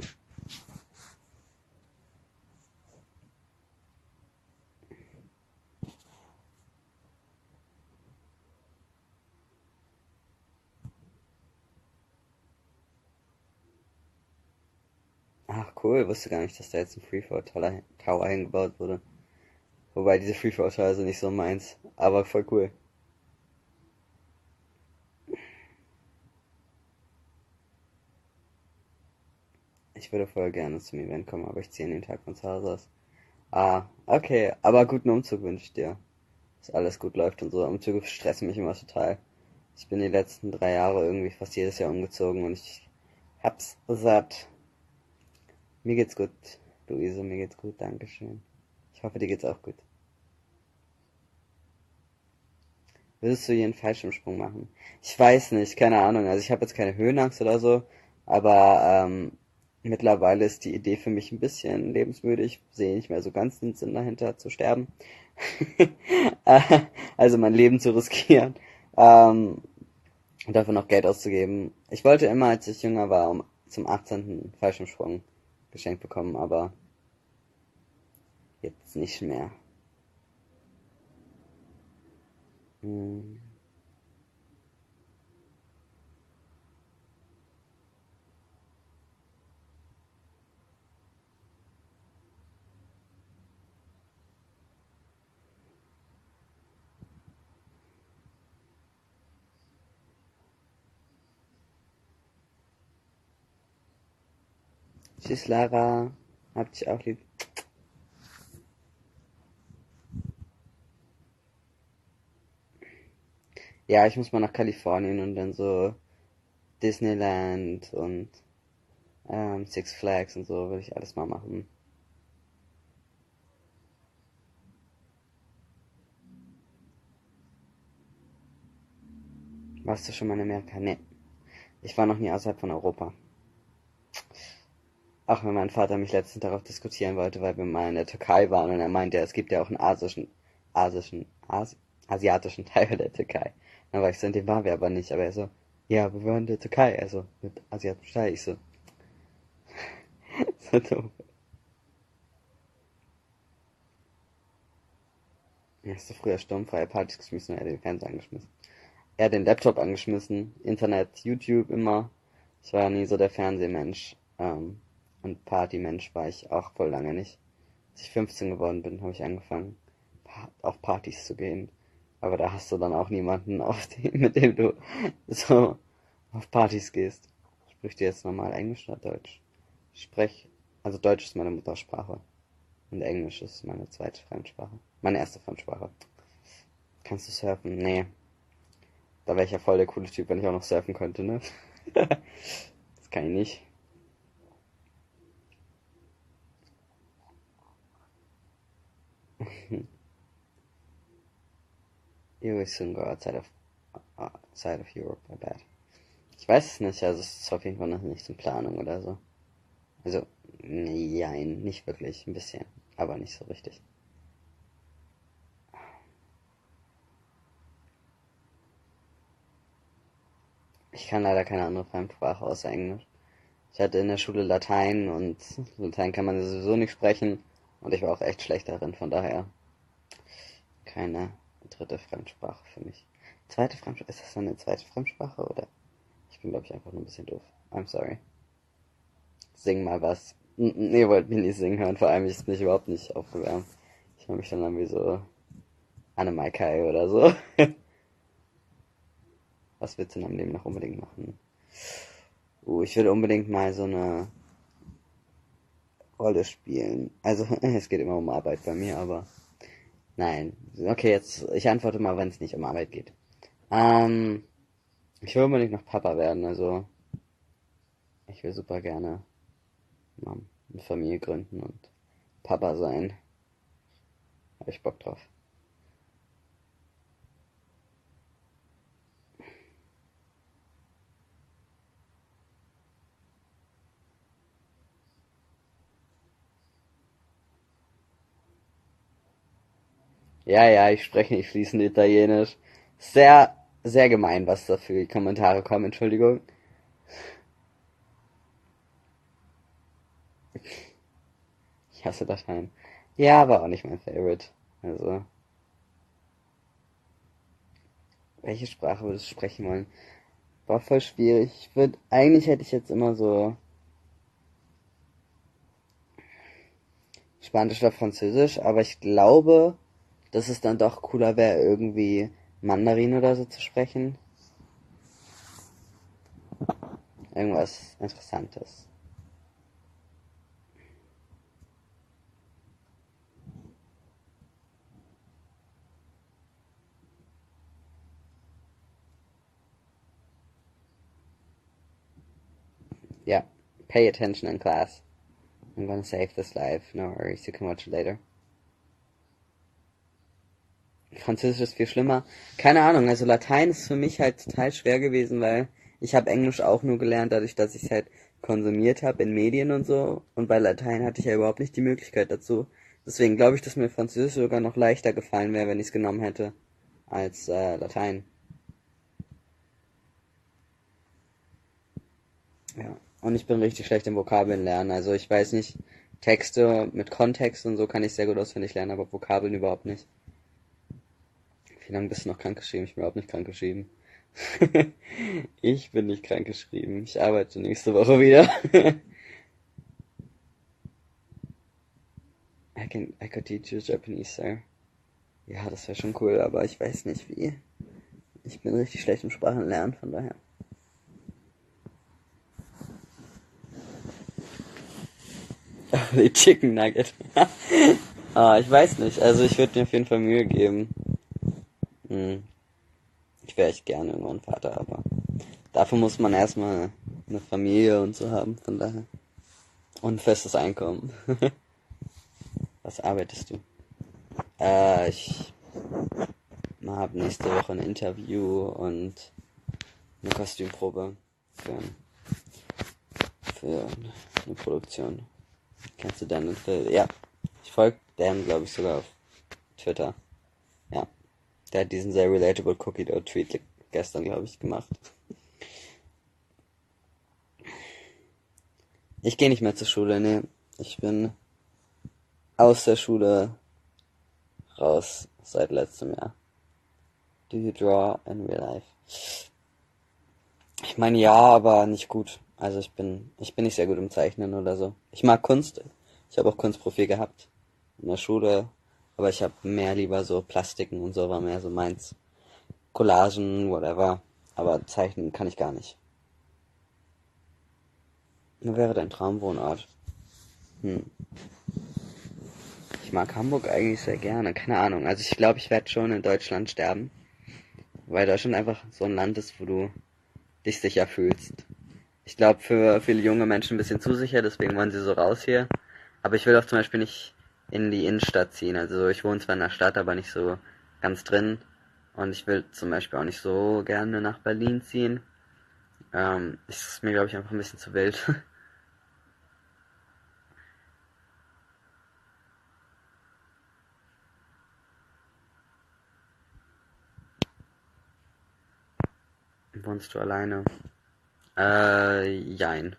Ach cool, wusste gar nicht, dass da jetzt ein Tower hingebaut wurde. Wobei diese Freefall Tower sind nicht so meins, aber voll cool. Ich würde voll gerne zum Event kommen, aber ich ziehe an den Tag von zu Hause aus. Ah, okay, aber guten Umzug wünsche ich dir. Dass alles gut läuft und so. Umzüge stressen mich immer total. Ich bin die letzten 3 Jahre irgendwie fast jedes Jahr umgezogen und ich hab's satt. Mir geht's gut, Luise, mir geht's gut, Dankeschön. Ich hoffe, dir geht's auch gut. Würdest du hier einen Fallschirmsprung machen? Ich weiß nicht, keine Ahnung. Also ich habe jetzt keine Höhenangst oder so, aber mittlerweile ist die Idee für mich ein bisschen lebensmüde. Ich sehe nicht mehr so ganz den Sinn dahinter zu sterben. Also mein Leben zu riskieren und dafür noch Geld auszugeben. Ich wollte immer, als ich jünger war, zum 18. Fallschirmsprung geschenkt bekommen, aber jetzt nicht mehr. Hm. Tschüss, Lara. Hab dich auch lieb. Ja, ich muss mal nach Kalifornien und dann so Disneyland und Six Flags und so will ich alles mal machen. Warst du schon mal in Amerika? Nee. Ich war noch nie außerhalb von Europa. Auch wenn mein Vater mich letztens darauf diskutieren wollte, weil wir mal in der Türkei waren und er meinte, es gibt ja auch einen asischen, asiatischen Teil der Türkei. Dann war ich so, in dem waren wir aber nicht. Aber er so, ja, wir waren in der Türkei, also mit asiatischem Teil. Ich so, so dumm. Hast du früher sturmfreie Partys geschmissen oder den Fernseher angeschmissen? Er hat den Laptop angeschmissen, Internet, YouTube immer. Ich war nie so der Fernsehmensch. Und Partymensch war ich auch voll lange nicht. Als ich 15 geworden bin, habe ich angefangen, auf Partys zu gehen. Aber da hast du dann auch niemanden, mit dem du so auf Partys gehst. Sprichst du jetzt normal Englisch oder Deutsch? Ich sprech, also Deutsch ist meine Muttersprache. Und Englisch ist meine zweite Fremdsprache. Meine erste Fremdsprache. Kannst du surfen? Nee. Da wäre ich ja voll der coole Typ, wenn ich auch noch surfen könnte, ne? Das kann ich nicht. You will soon go outside of Europe, I bet. Ich weiß es nicht, also es ist auf jeden Fall noch nicht in Planung oder so. Also, nein, nicht wirklich, ein bisschen, aber nicht so richtig. Ich kann leider keine andere Fremdsprache außer Englisch. Ich hatte in der Schule Latein und Latein kann man sowieso nicht sprechen und ich war auch echt schlecht darin, von daher keine dritte Fremdsprache für mich. Zweite Fremdsprache, ist das dann eine zweite Fremdsprache oder? Ich bin glaube ich einfach nur ein bisschen doof. I'm sorry. Sing mal was. Ihr wollt mich nicht singen hören, vor allem ich bin ich überhaupt nicht aufgewärmt. Ich höre mich dann an wie so Annemai oder so. Was willst du in deinem Leben noch unbedingt machen? Ich würde unbedingt mal so eine Rolle spielen. Also, es geht immer um Arbeit bei mir, aber nein. Okay, jetzt, ich antworte mal, wenn es nicht um Arbeit geht. Ähm, Ich will unbedingt noch Papa werden, also ich will super gerne mal eine Familie gründen und Papa sein. Habe ich Bock drauf. Ja, ja, ich spreche nicht fließend Italienisch. Sehr, sehr gemein, was da für Kommentare kommen, Entschuldigung. Ich hasse Latein. Ja, war auch nicht mein Favorite. Also, welche Sprache würdest du sprechen wollen? War voll schwierig. Eigentlich hätte ich jetzt immer so Spanisch oder Französisch, aber ich glaube, dass es dann doch cooler wäre, irgendwie Mandarin oder so zu sprechen. Irgendwas Interessantes. Yeah. Pay attention in class. I'm gonna save this live. No worries, you can watch it later. Französisch ist viel schlimmer. Keine Ahnung, also Latein ist für mich halt total schwer gewesen, weil ich habe Englisch auch nur gelernt, dadurch, dass ich es halt konsumiert habe in Medien und so. Und bei Latein hatte ich ja überhaupt nicht die Möglichkeit dazu. Deswegen glaube ich, dass mir Französisch sogar noch leichter gefallen wäre, wenn ich es genommen hätte, als Latein. Ja. Und ich bin richtig schlecht im Vokabeln lernen. Also ich weiß nicht, Texte mit Kontext und so kann ich sehr gut auswendig lernen, aber Vokabeln überhaupt nicht. Wie lange bist du noch krankgeschrieben? Ich bin überhaupt nicht krankgeschrieben. Ich bin nicht krankgeschrieben. Ich arbeite nächste Woche wieder. I could teach you Japanese, sir. Ja, das wäre schon cool, aber ich weiß nicht wie. Ich bin richtig schlecht im Sprachenlernen, von daher. Die Chicken Nugget. Ich weiß nicht. Also ich würde mir auf jeden Fall Mühe geben. Hm. Ich wäre echt gerne irgendwann Vater, aber dafür muss man erstmal eine Familie und so haben, von daher. Und ein festes Einkommen. Was arbeitest du? Ich habe nächste Woche ein Interview und eine Kostümprobe für, für eine Produktion. Kennst du Dan und Phil? Ja. Ich folge Dan, glaube ich, sogar auf Twitter. Ja. Der hat diesen sehr relatable Cookie Dough Tweet gestern, glaube ich, gemacht. Ich gehe nicht mehr zur Schule, nee. Ich bin aus der Schule raus. seit letztem Jahr. Do you draw in real life? Ich meine ja, aber nicht gut. Also ich bin nicht sehr gut im Zeichnen oder so. Ich mag Kunst. Ich habe auch Kunstprofil gehabt in der Schule, aber ich habe mehr lieber so Plastiken und so war mehr so meins. Collagen, whatever. Aber zeichnen kann ich gar nicht. Wo wäre dein Traumwohnort? Hm. Ich mag Hamburg eigentlich sehr gerne. Keine Ahnung. Also ich glaube, ich werde schon in Deutschland sterben, weil Deutschland einfach so ein Land ist, wo du dich sicher fühlst. Ich glaube, für viele junge Menschen ein bisschen zu sicher, deswegen wollen sie so raus hier. Aber ich will auch zum Beispiel nicht in die Innenstadt ziehen. Also ich wohne zwar in der Stadt, aber nicht so ganz drin. Und ich will zum Beispiel auch nicht so gerne nach Berlin ziehen. Ist mir, glaube ich, einfach ein bisschen zu wild. Wohnst du alleine? Jein.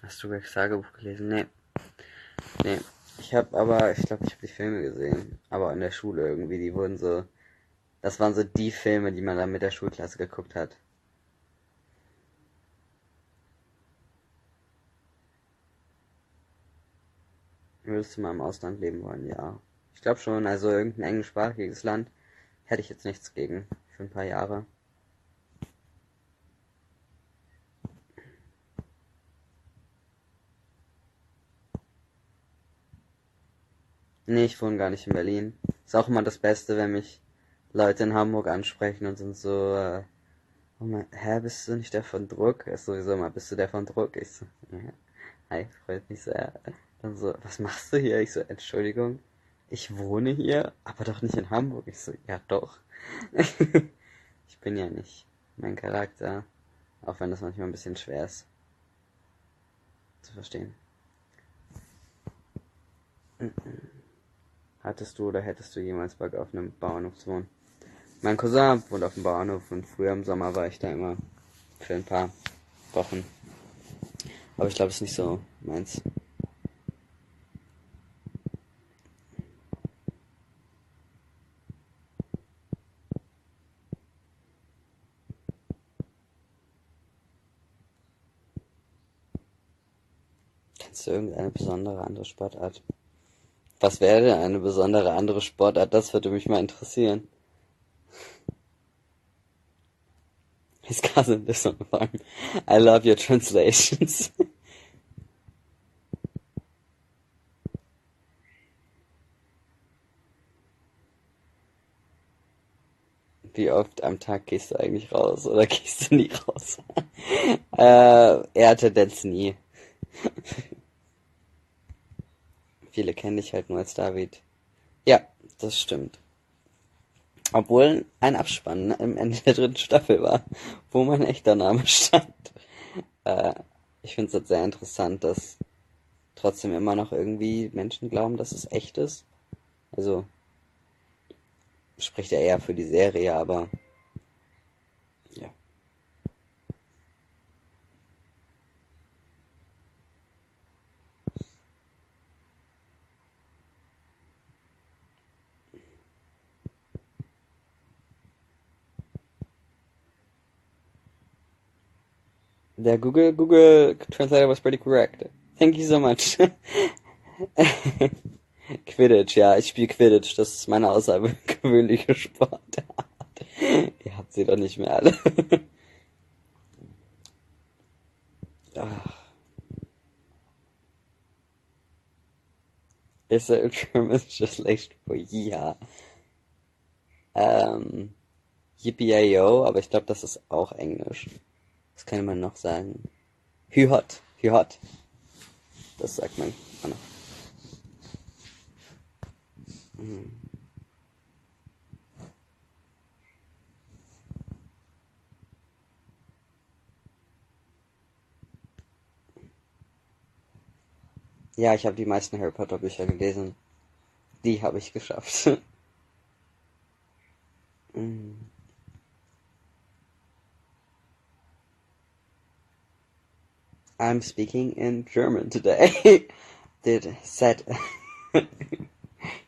Hast du Gregs Tagebuch gelesen? Nee. Nee. Ich glaube, ich habe die Filme gesehen. Aber in der Schule irgendwie, die wurden so, das waren so die Filme, die man dann mit der Schulklasse geguckt hat. Würdest du mal im Ausland leben wollen? Ja. Ich glaube schon, also irgendein englischsprachiges Land hätte ich jetzt nichts gegen. Für ein paar Jahre. Nee, ich wohne gar nicht in Berlin. Ist auch immer das Beste, wenn mich Leute in Hamburg ansprechen und sind so, oh mein, hä, bist du nicht der von Druck? Ist sowieso immer, bist du der von Druck? Ich so, ja. Hi, freut mich sehr. Dann so, was machst du hier? Ich so, Entschuldigung, ich wohne hier, aber doch nicht in Hamburg. Ich so, ja doch. Ich bin ja nicht mein Charakter, auch wenn das manchmal ein bisschen schwer ist zu verstehen. Hattest du oder hättest du jemals Bock auf einem Bauernhof zu wohnen? Mein Cousin wohnt auf dem Bauernhof und früher im Sommer war ich da immer für ein paar Wochen. Aber ich glaube, es ist nicht so meins. Kennst du irgendeine besondere andere Sportart? Was wäre denn eine besondere andere Sportart? Das würde mich mal interessieren. His cousin lives on the farm. I love your translations. Wie oft am Tag gehst du eigentlich raus oder gehst du nie raus? Eher Tendenz nie. Viele kennen dich halt nur als David. Ja, das stimmt. Obwohl ein Abspann am Ende der dritten Staffel war, wo mein echter Name stand. Äh, Ich finde es jetzt sehr interessant, dass trotzdem immer noch irgendwie Menschen glauben, dass es echt ist. Also spricht ja eher für die Serie, aber ja. Der Google Translator was pretty correct. Thank you so much. Quidditch, ja, ich spiele Quidditch. Das ist meine außergewöhnliche Sportart. Ihr habt sie doch nicht mehr alle. Ach, ist der Term ist schlecht für ja. Ähm, Yippee-Yo, aber ich glaube, das ist auch Englisch. Was kann man noch sagen? Hü-Hot, Hü-Hot. Das sagt man auch noch. Ja, ich habe die meisten Harry Potter Bücher gelesen. Die habe ich geschafft. I'm speaking in German today. Said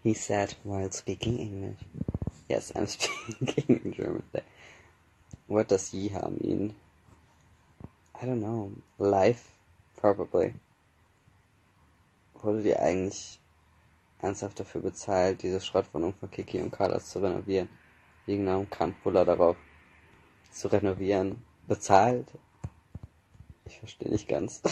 he said while speaking English. Yes, I'm speaking in German today. What does Yeehaw mean? I don't know. Life? Probably. Wurde dir eigentlich ernsthaft dafür bezahlt, diese Schrottwohnung von Kiki und Carlos zu renovieren? Liegen genau kam Puller darauf zu renovieren? Bezahlt? Ich verstehe nicht ganz.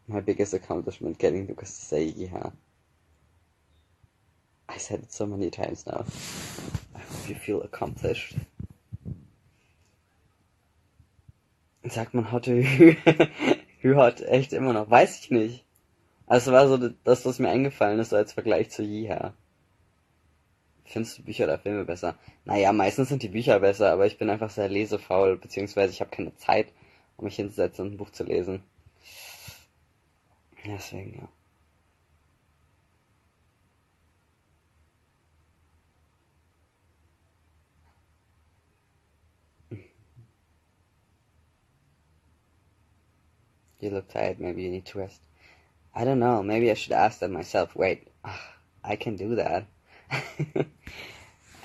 My biggest accomplishment getting Lucas to say yeah. I said it so many times now. I hope you feel accomplished. Sagt man Hotte Hü hat echt immer noch. Weiß ich nicht. Also war so das, was mir eingefallen ist, so als Vergleich zu Yeehaw. Findest du Bücher oder Filme besser? Naja, meistens sind die Bücher besser, aber ich bin einfach sehr lesefaul, beziehungsweise ich habe keine Zeit, um mich hinzusetzen und ein Buch zu lesen. Deswegen, ja. You look tired, maybe you need to rest. I don't know, maybe I should ask that myself. Wait, I can do that.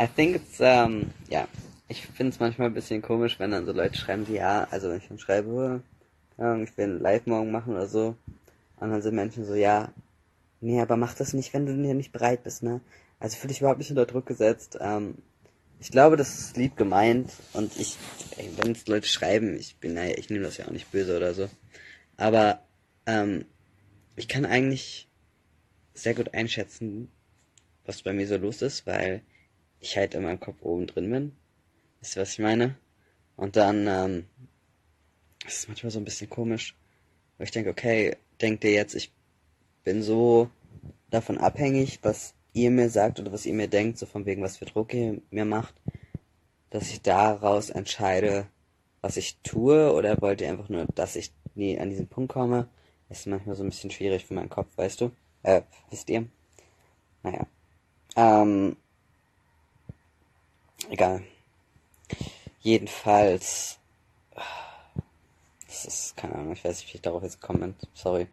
I think it's, ja. Ich finde es manchmal ein bisschen komisch, wenn dann so Leute schreiben, die ja, also wenn ich dann schreibe, ich will ein Live morgen machen oder so, und dann sind Menschen so, ja, nee, aber mach das nicht, wenn du nicht bereit bist, ne? Also fühl dich überhaupt nicht unter Druck gesetzt. Ich glaube, das ist lieb gemeint und wenn es Leute schreiben, ich nehme das ja auch nicht böse oder so. Aber ich kann eigentlich sehr gut einschätzen, was bei mir so los ist, weil ich halt in meinem Kopf oben drin bin. Wisst ihr, was ich meine? Und dann ist es manchmal so ein bisschen komisch, weil ich denke, okay, denkt ihr jetzt, ich bin so davon abhängig, was ihr mir sagt oder was ihr mir denkt, so von wegen, was für Druck ihr mir macht, dass ich daraus entscheide, was ich tue, oder wollt ihr einfach nur, dass ich nie an diesen Punkt komme? Das ist manchmal so ein bisschen schwierig für meinen Kopf, weißt du? Wisst ihr? Naja. Egal. Jedenfalls. Das ist, keine Ahnung, ich weiß nicht, wie ich darauf jetzt gekommen bin. Sorry.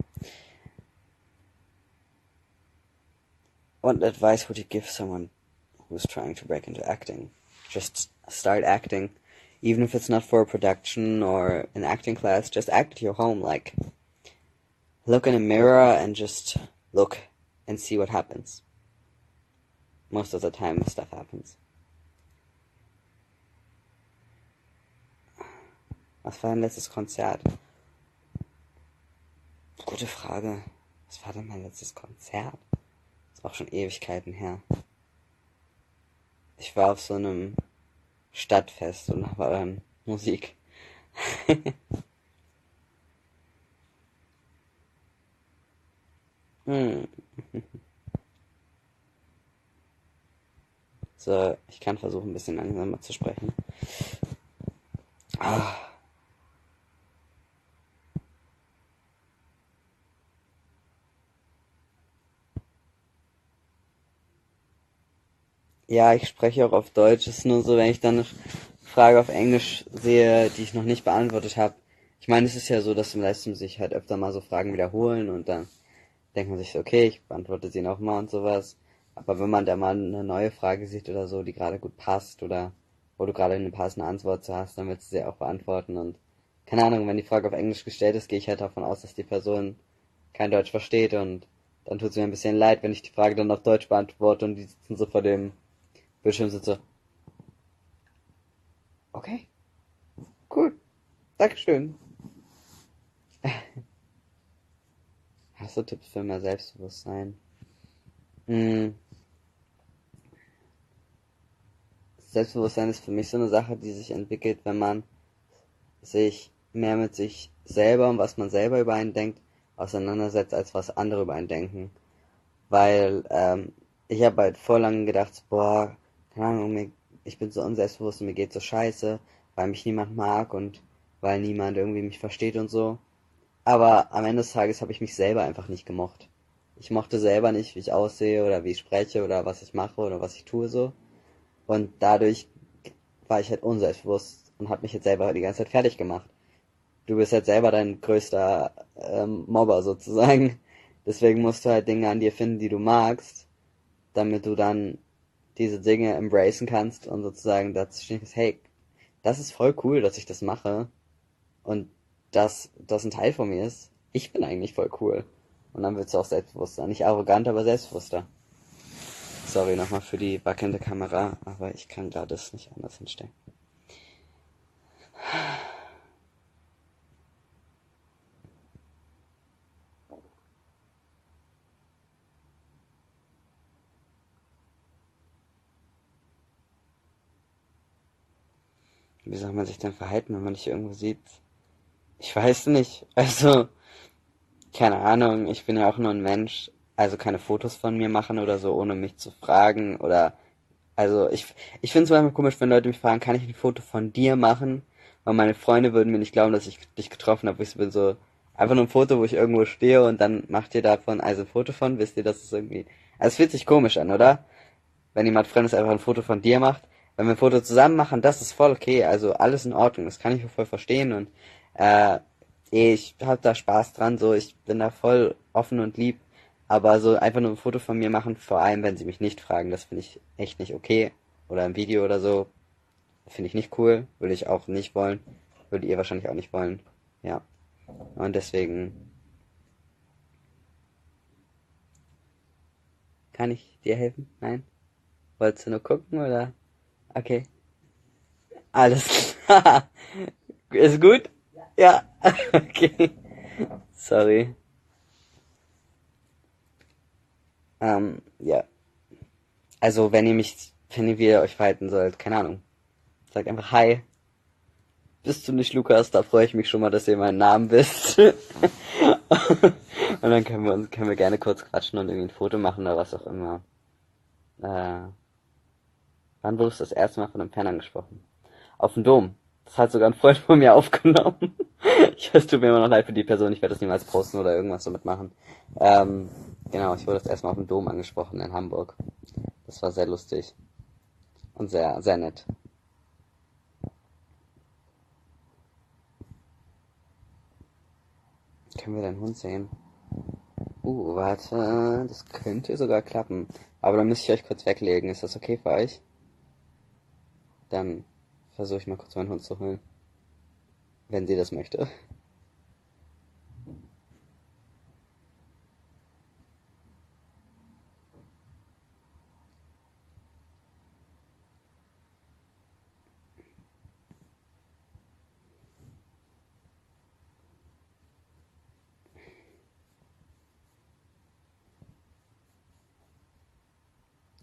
What advice would you give someone who's trying to break into acting? Just start acting. Even if it's not for a production or an acting class, just act at your home. Like, look in a mirror and just look and see what happens. Most of the time, stuff happens. Was war dein letztes Konzert? Gute Frage. Was war denn mein letztes Konzert? Das war auch schon Ewigkeiten her. Ich war auf so einem Stadtfest und da war dann Musik. So, ich kann versuchen, ein bisschen langsamer zu sprechen. Ja, ich spreche auch auf Deutsch. Es ist nur so, wenn ich dann eine Frage auf Englisch sehe, die ich noch nicht beantwortet habe. Ich meine, es ist ja so, dass im Livestream sich halt öfter mal so Fragen wiederholen und dann denkt man sich so, okay, ich beantworte sie nochmal und sowas. Aber wenn man da mal eine neue Frage sieht oder so, die gerade gut passt oder wo du gerade eine passende Antwort zu hast, dann willst du sie auch beantworten. Und keine Ahnung, wenn die Frage auf Englisch gestellt ist, gehe ich halt davon aus, dass die Person kein Deutsch versteht, und dann tut es mir ein bisschen leid, wenn ich die Frage dann auf Deutsch beantworte und die sitzen so vor dem Bildschirm, sind so, okay, cool, Dankeschön. Hast du Tipps für mehr Selbstbewusstsein? Selbstbewusstsein ist für mich so eine Sache, die sich entwickelt, wenn man sich mehr mit sich selber und was man selber über einen denkt, auseinandersetzt, als was andere über einen denken. Weil ich habe halt vor langem gedacht, boah, keine Ahnung, ich bin so unselbstbewusst und mir geht so scheiße, weil mich niemand mag und weil niemand irgendwie mich versteht und so. Aber am Ende des Tages habe ich mich selber einfach nicht gemocht. Ich mochte selber nicht, wie ich aussehe oder wie ich spreche oder was ich mache oder was ich tue so. Und dadurch war ich halt unselbstbewusst und habe mich jetzt selber die ganze Zeit fertig gemacht. Du bist halt selber dein größter Mobber sozusagen. Deswegen musst du halt Dinge an dir finden, die du magst, damit du dann diese Dinge embracen kannst und sozusagen dazu stehen kannst, hey, das ist voll cool, dass ich das mache und dass das ein Teil von mir ist. Ich bin eigentlich voll cool. Und dann wird es auch selbstbewusster. Nicht arrogant, aber selbstbewusster. Sorry nochmal für die wackelnde Kamera, aber ich kann da das nicht anders hinstellen. Wie soll man sich denn verhalten, wenn man dich irgendwo sieht? Ich weiß nicht. Also, keine Ahnung, ich bin ja auch nur ein Mensch. Also keine Fotos von mir machen oder so, ohne mich zu fragen. Oder, also ich finde es manchmal komisch, wenn Leute mich fragen, kann ich ein Foto von dir machen? Weil meine Freunde würden mir nicht glauben, dass ich dich getroffen habe. Ich bin so, einfach nur ein Foto, wo ich irgendwo stehe und dann macht ihr davon also ein Foto von, wisst ihr, dass es irgendwie. Also es fühlt sich komisch an, oder? Wenn jemand Fremdes einfach ein Foto von dir macht. Wenn wir ein Foto zusammen machen, das ist voll okay. Also alles in Ordnung. Das kann ich voll verstehen und äh, ich hab da Spaß dran. So, ich bin da voll offen und lieb. Aber so einfach nur ein Foto von mir machen, vor allem wenn sie mich nicht fragen, das finde ich echt nicht okay. Oder ein Video oder so, finde ich nicht cool. Würde ich auch nicht wollen. Würde ihr wahrscheinlich auch nicht wollen. Ja. Und deswegen kann ich dir helfen? Nein? Wolltest du nur gucken oder? Okay. Alles klar. Ist gut? Ja. Okay. Sorry. Ja. Also, wenn ihr euch verhalten sollt, keine Ahnung. Sagt einfach Hi. Bist du nicht Lukas? Da freue ich mich schon mal, dass ihr meinen Namen wisst. Und dann können wir gerne kurz quatschen und irgendwie ein Foto machen oder was auch immer. Äh, wann wurdest du das erste Mal von einem Fan angesprochen? Auf dem Dom. Das hat sogar ein Freund von mir aufgenommen. Es tut mir immer noch leid für die Person, ich werde das niemals posten oder irgendwas damit machen. Genau, ich wurde das erstmal auf dem Dom angesprochen in Hamburg. Das war sehr lustig und sehr, sehr nett. Können wir deinen Hund sehen? Warte, das könnte sogar klappen. Aber dann müsste ich euch kurz weglegen. Ist das okay für euch? Dann versuche ich mal kurz meinen Hund zu holen, wenn sie das möchte.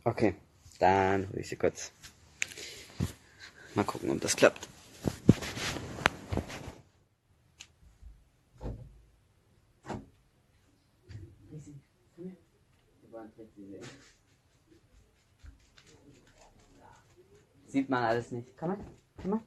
Okay, dann hole ich sie kurz. Mal gucken, ob das klappt. Sieht man alles nicht. Komm mal, komm mal.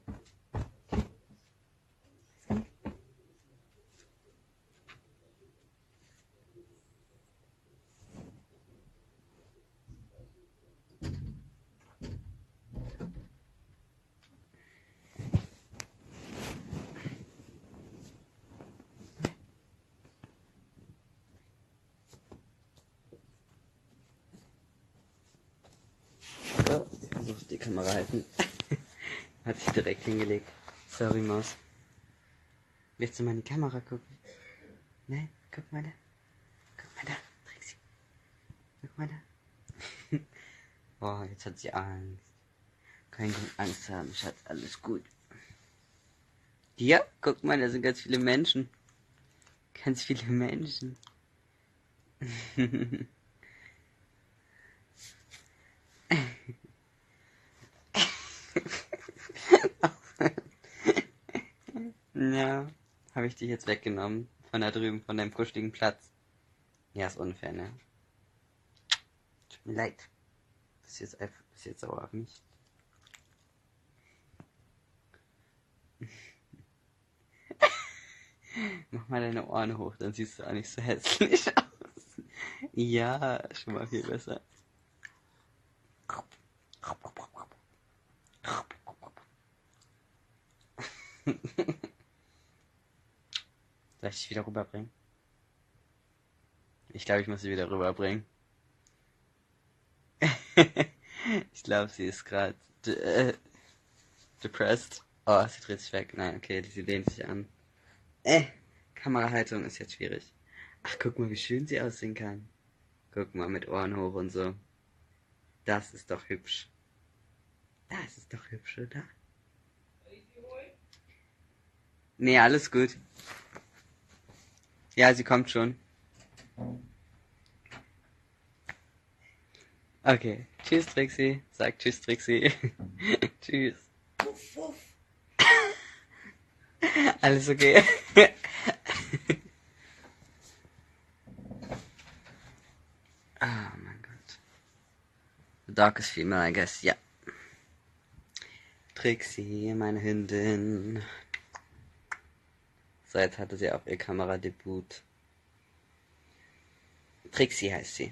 So, ich versuche die Kamera halten. Hat sich direkt hingelegt. Sorry, Maus. Willst du mal in die Kamera gucken? Ne? Guck mal da. Guck mal da. Trixie. Guck mal da. Oh, jetzt hat sie Angst. Kein Grund Angst haben, Schatz. Alles gut. Ja, guck mal, da sind ganz viele Menschen. Ganz viele Menschen. Ja, habe ich dich jetzt weggenommen. Von da drüben, von deinem kuscheligen Platz. Ja, ist unfair, ne? Tut mir leid. Bist jetzt sauer auf mich. Mach mal deine Ohren hoch, dann siehst du auch nicht so hässlich aus. Ja, schon mal viel besser. Soll ich dich wieder rüberbringen? Ich glaube, ich muss sie wieder rüberbringen. Ich glaube, sie ist gerade depressed. Oh, sie dreht sich weg. Nein, okay, sie lehnt sich an. Äh, Kamerahaltung ist jetzt schwierig. Ach, guck mal, wie schön sie aussehen kann. Guck mal, mit Ohren hoch und so. Das ist doch hübsch. Das ist doch hübsch, oder? Nee, alles gut. Ja, sie kommt schon. Okay. Tschüss, Trixie. Sag tschüss, Trixie. Tschüss. Wuff, wuff. Alles okay. Oh mein Gott. The dog is female, I guess. Ja. Trixie, meine Hündin. So, jetzt hatte sie auch ihr Kameradebüt. Trixie heißt sie.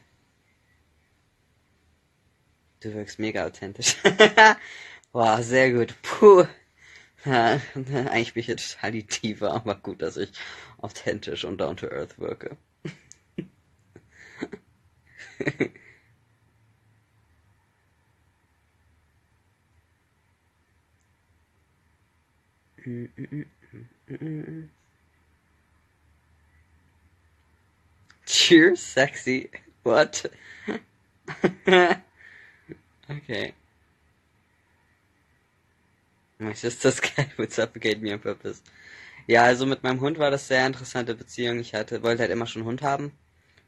Du wirkst mega authentisch. Boah, sehr gut. Puh. Ja, eigentlich bin ich jetzt total die Tiefe, aber gut, dass ich authentisch und down to earth wirke. Cheers, sexy. What? Okay. My sister's cat would suffocate me on purpose. Ja, also mit meinem Hund war das sehr interessante Beziehung. Wollte halt immer schon einen Hund haben.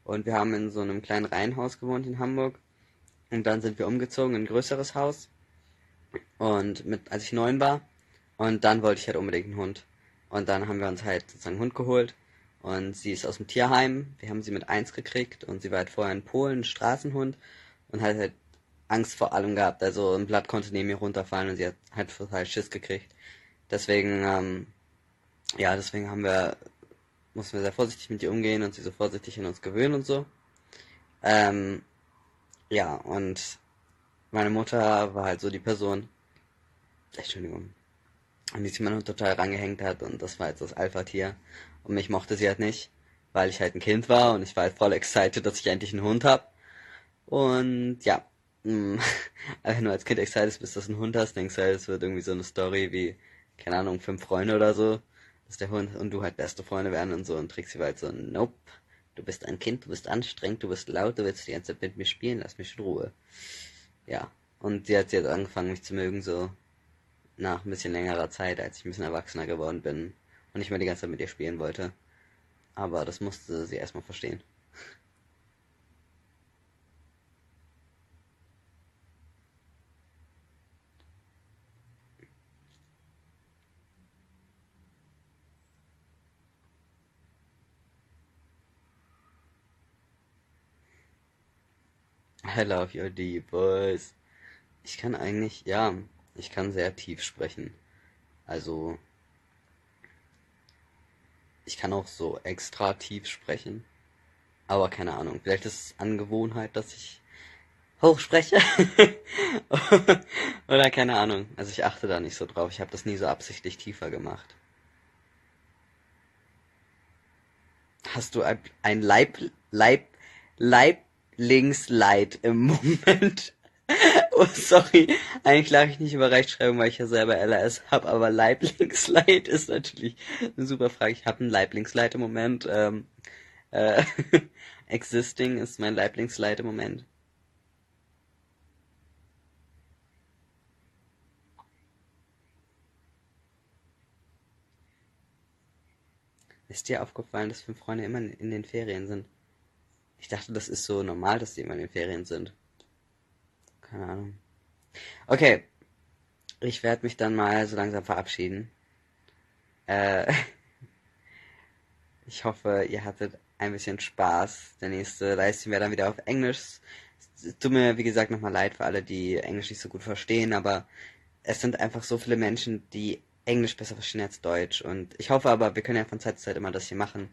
Und wir haben in so einem kleinen Reihenhaus gewohnt in Hamburg. Und dann sind wir umgezogen in ein größeres Haus. Als ich 9 war. Und dann wollte ich halt unbedingt einen Hund. Und dann haben wir uns halt sozusagen einen Hund geholt. Und sie ist aus dem Tierheim. Wir haben sie mit 1 gekriegt. Und sie war halt vorher in Polen, ein Straßenhund. Und hat halt Angst vor allem gehabt. Also ein Blatt konnte neben ihr runterfallen und sie hat halt total Schiss gekriegt. Deswegen, deswegen mussten wir sehr vorsichtig mit ihr umgehen und sie so vorsichtig an uns gewöhnen und so. Ähm, ja, und meine Mutter war halt so die Person, Entschuldigung, an die sich mein Hund total rangehängt hat und das war jetzt das Alpha-Tier. Und mich mochte sie halt nicht, weil ich halt ein Kind war und ich war halt voll excited, dass ich endlich einen Hund hab. Und ja, wenn du als Kind excited bist, dass du einen Hund hast, denkst du halt, es wird irgendwie so eine Story wie, keine Ahnung, 5 Freunde oder so, dass der Hund und du halt beste Freunde werden und so und Trixie war halt so, nope, du bist ein Kind, du bist anstrengend, du bist laut, du willst die ganze Zeit mit mir spielen, lass mich in Ruhe. Ja, und sie hat jetzt angefangen, mich zu mögen, so nach ein bisschen längerer Zeit, als ich ein bisschen erwachsener geworden bin und nicht mehr die ganze Zeit mit ihr spielen wollte. Aber das musste sie erstmal verstehen. I love your deep voice. Ich kann eigentlich, ja, ich kann sehr tief sprechen. Also, ich kann auch so extra tief sprechen. Aber keine Ahnung, vielleicht ist es Angewohnheit, dass ich hoch spreche. Oder keine Ahnung. Also ich achte da nicht so drauf. Ich habe das nie so absichtlich tiefer gemacht. Hast du ein Leiblingsleid im Moment? Oh, sorry. Eigentlich lag ich nicht über Rechtschreibung, weil ich ja selber LRS habe, aber Leiblingsleid ist natürlich eine super Frage. Ich habe ein Leiblingsleid im Moment. Äh, Existing ist mein Leiblingsleid im Moment. Ist dir aufgefallen, dass 5 Freunde immer in den Ferien sind? Ich dachte, das ist so normal, dass die immer in den Ferien sind. Keine Ahnung. Okay, ich werde mich dann mal so langsam verabschieden. Äh, Ich hoffe, ihr hattet ein bisschen Spaß. Der nächste Livestream wäre dann wieder auf Englisch. Es tut mir, wie gesagt, nochmal leid für alle, die Englisch nicht so gut verstehen, aber es sind einfach so viele Menschen, die Englisch besser verstehen als Deutsch. Und ich hoffe aber, wir können ja von Zeit zu Zeit immer das hier machen.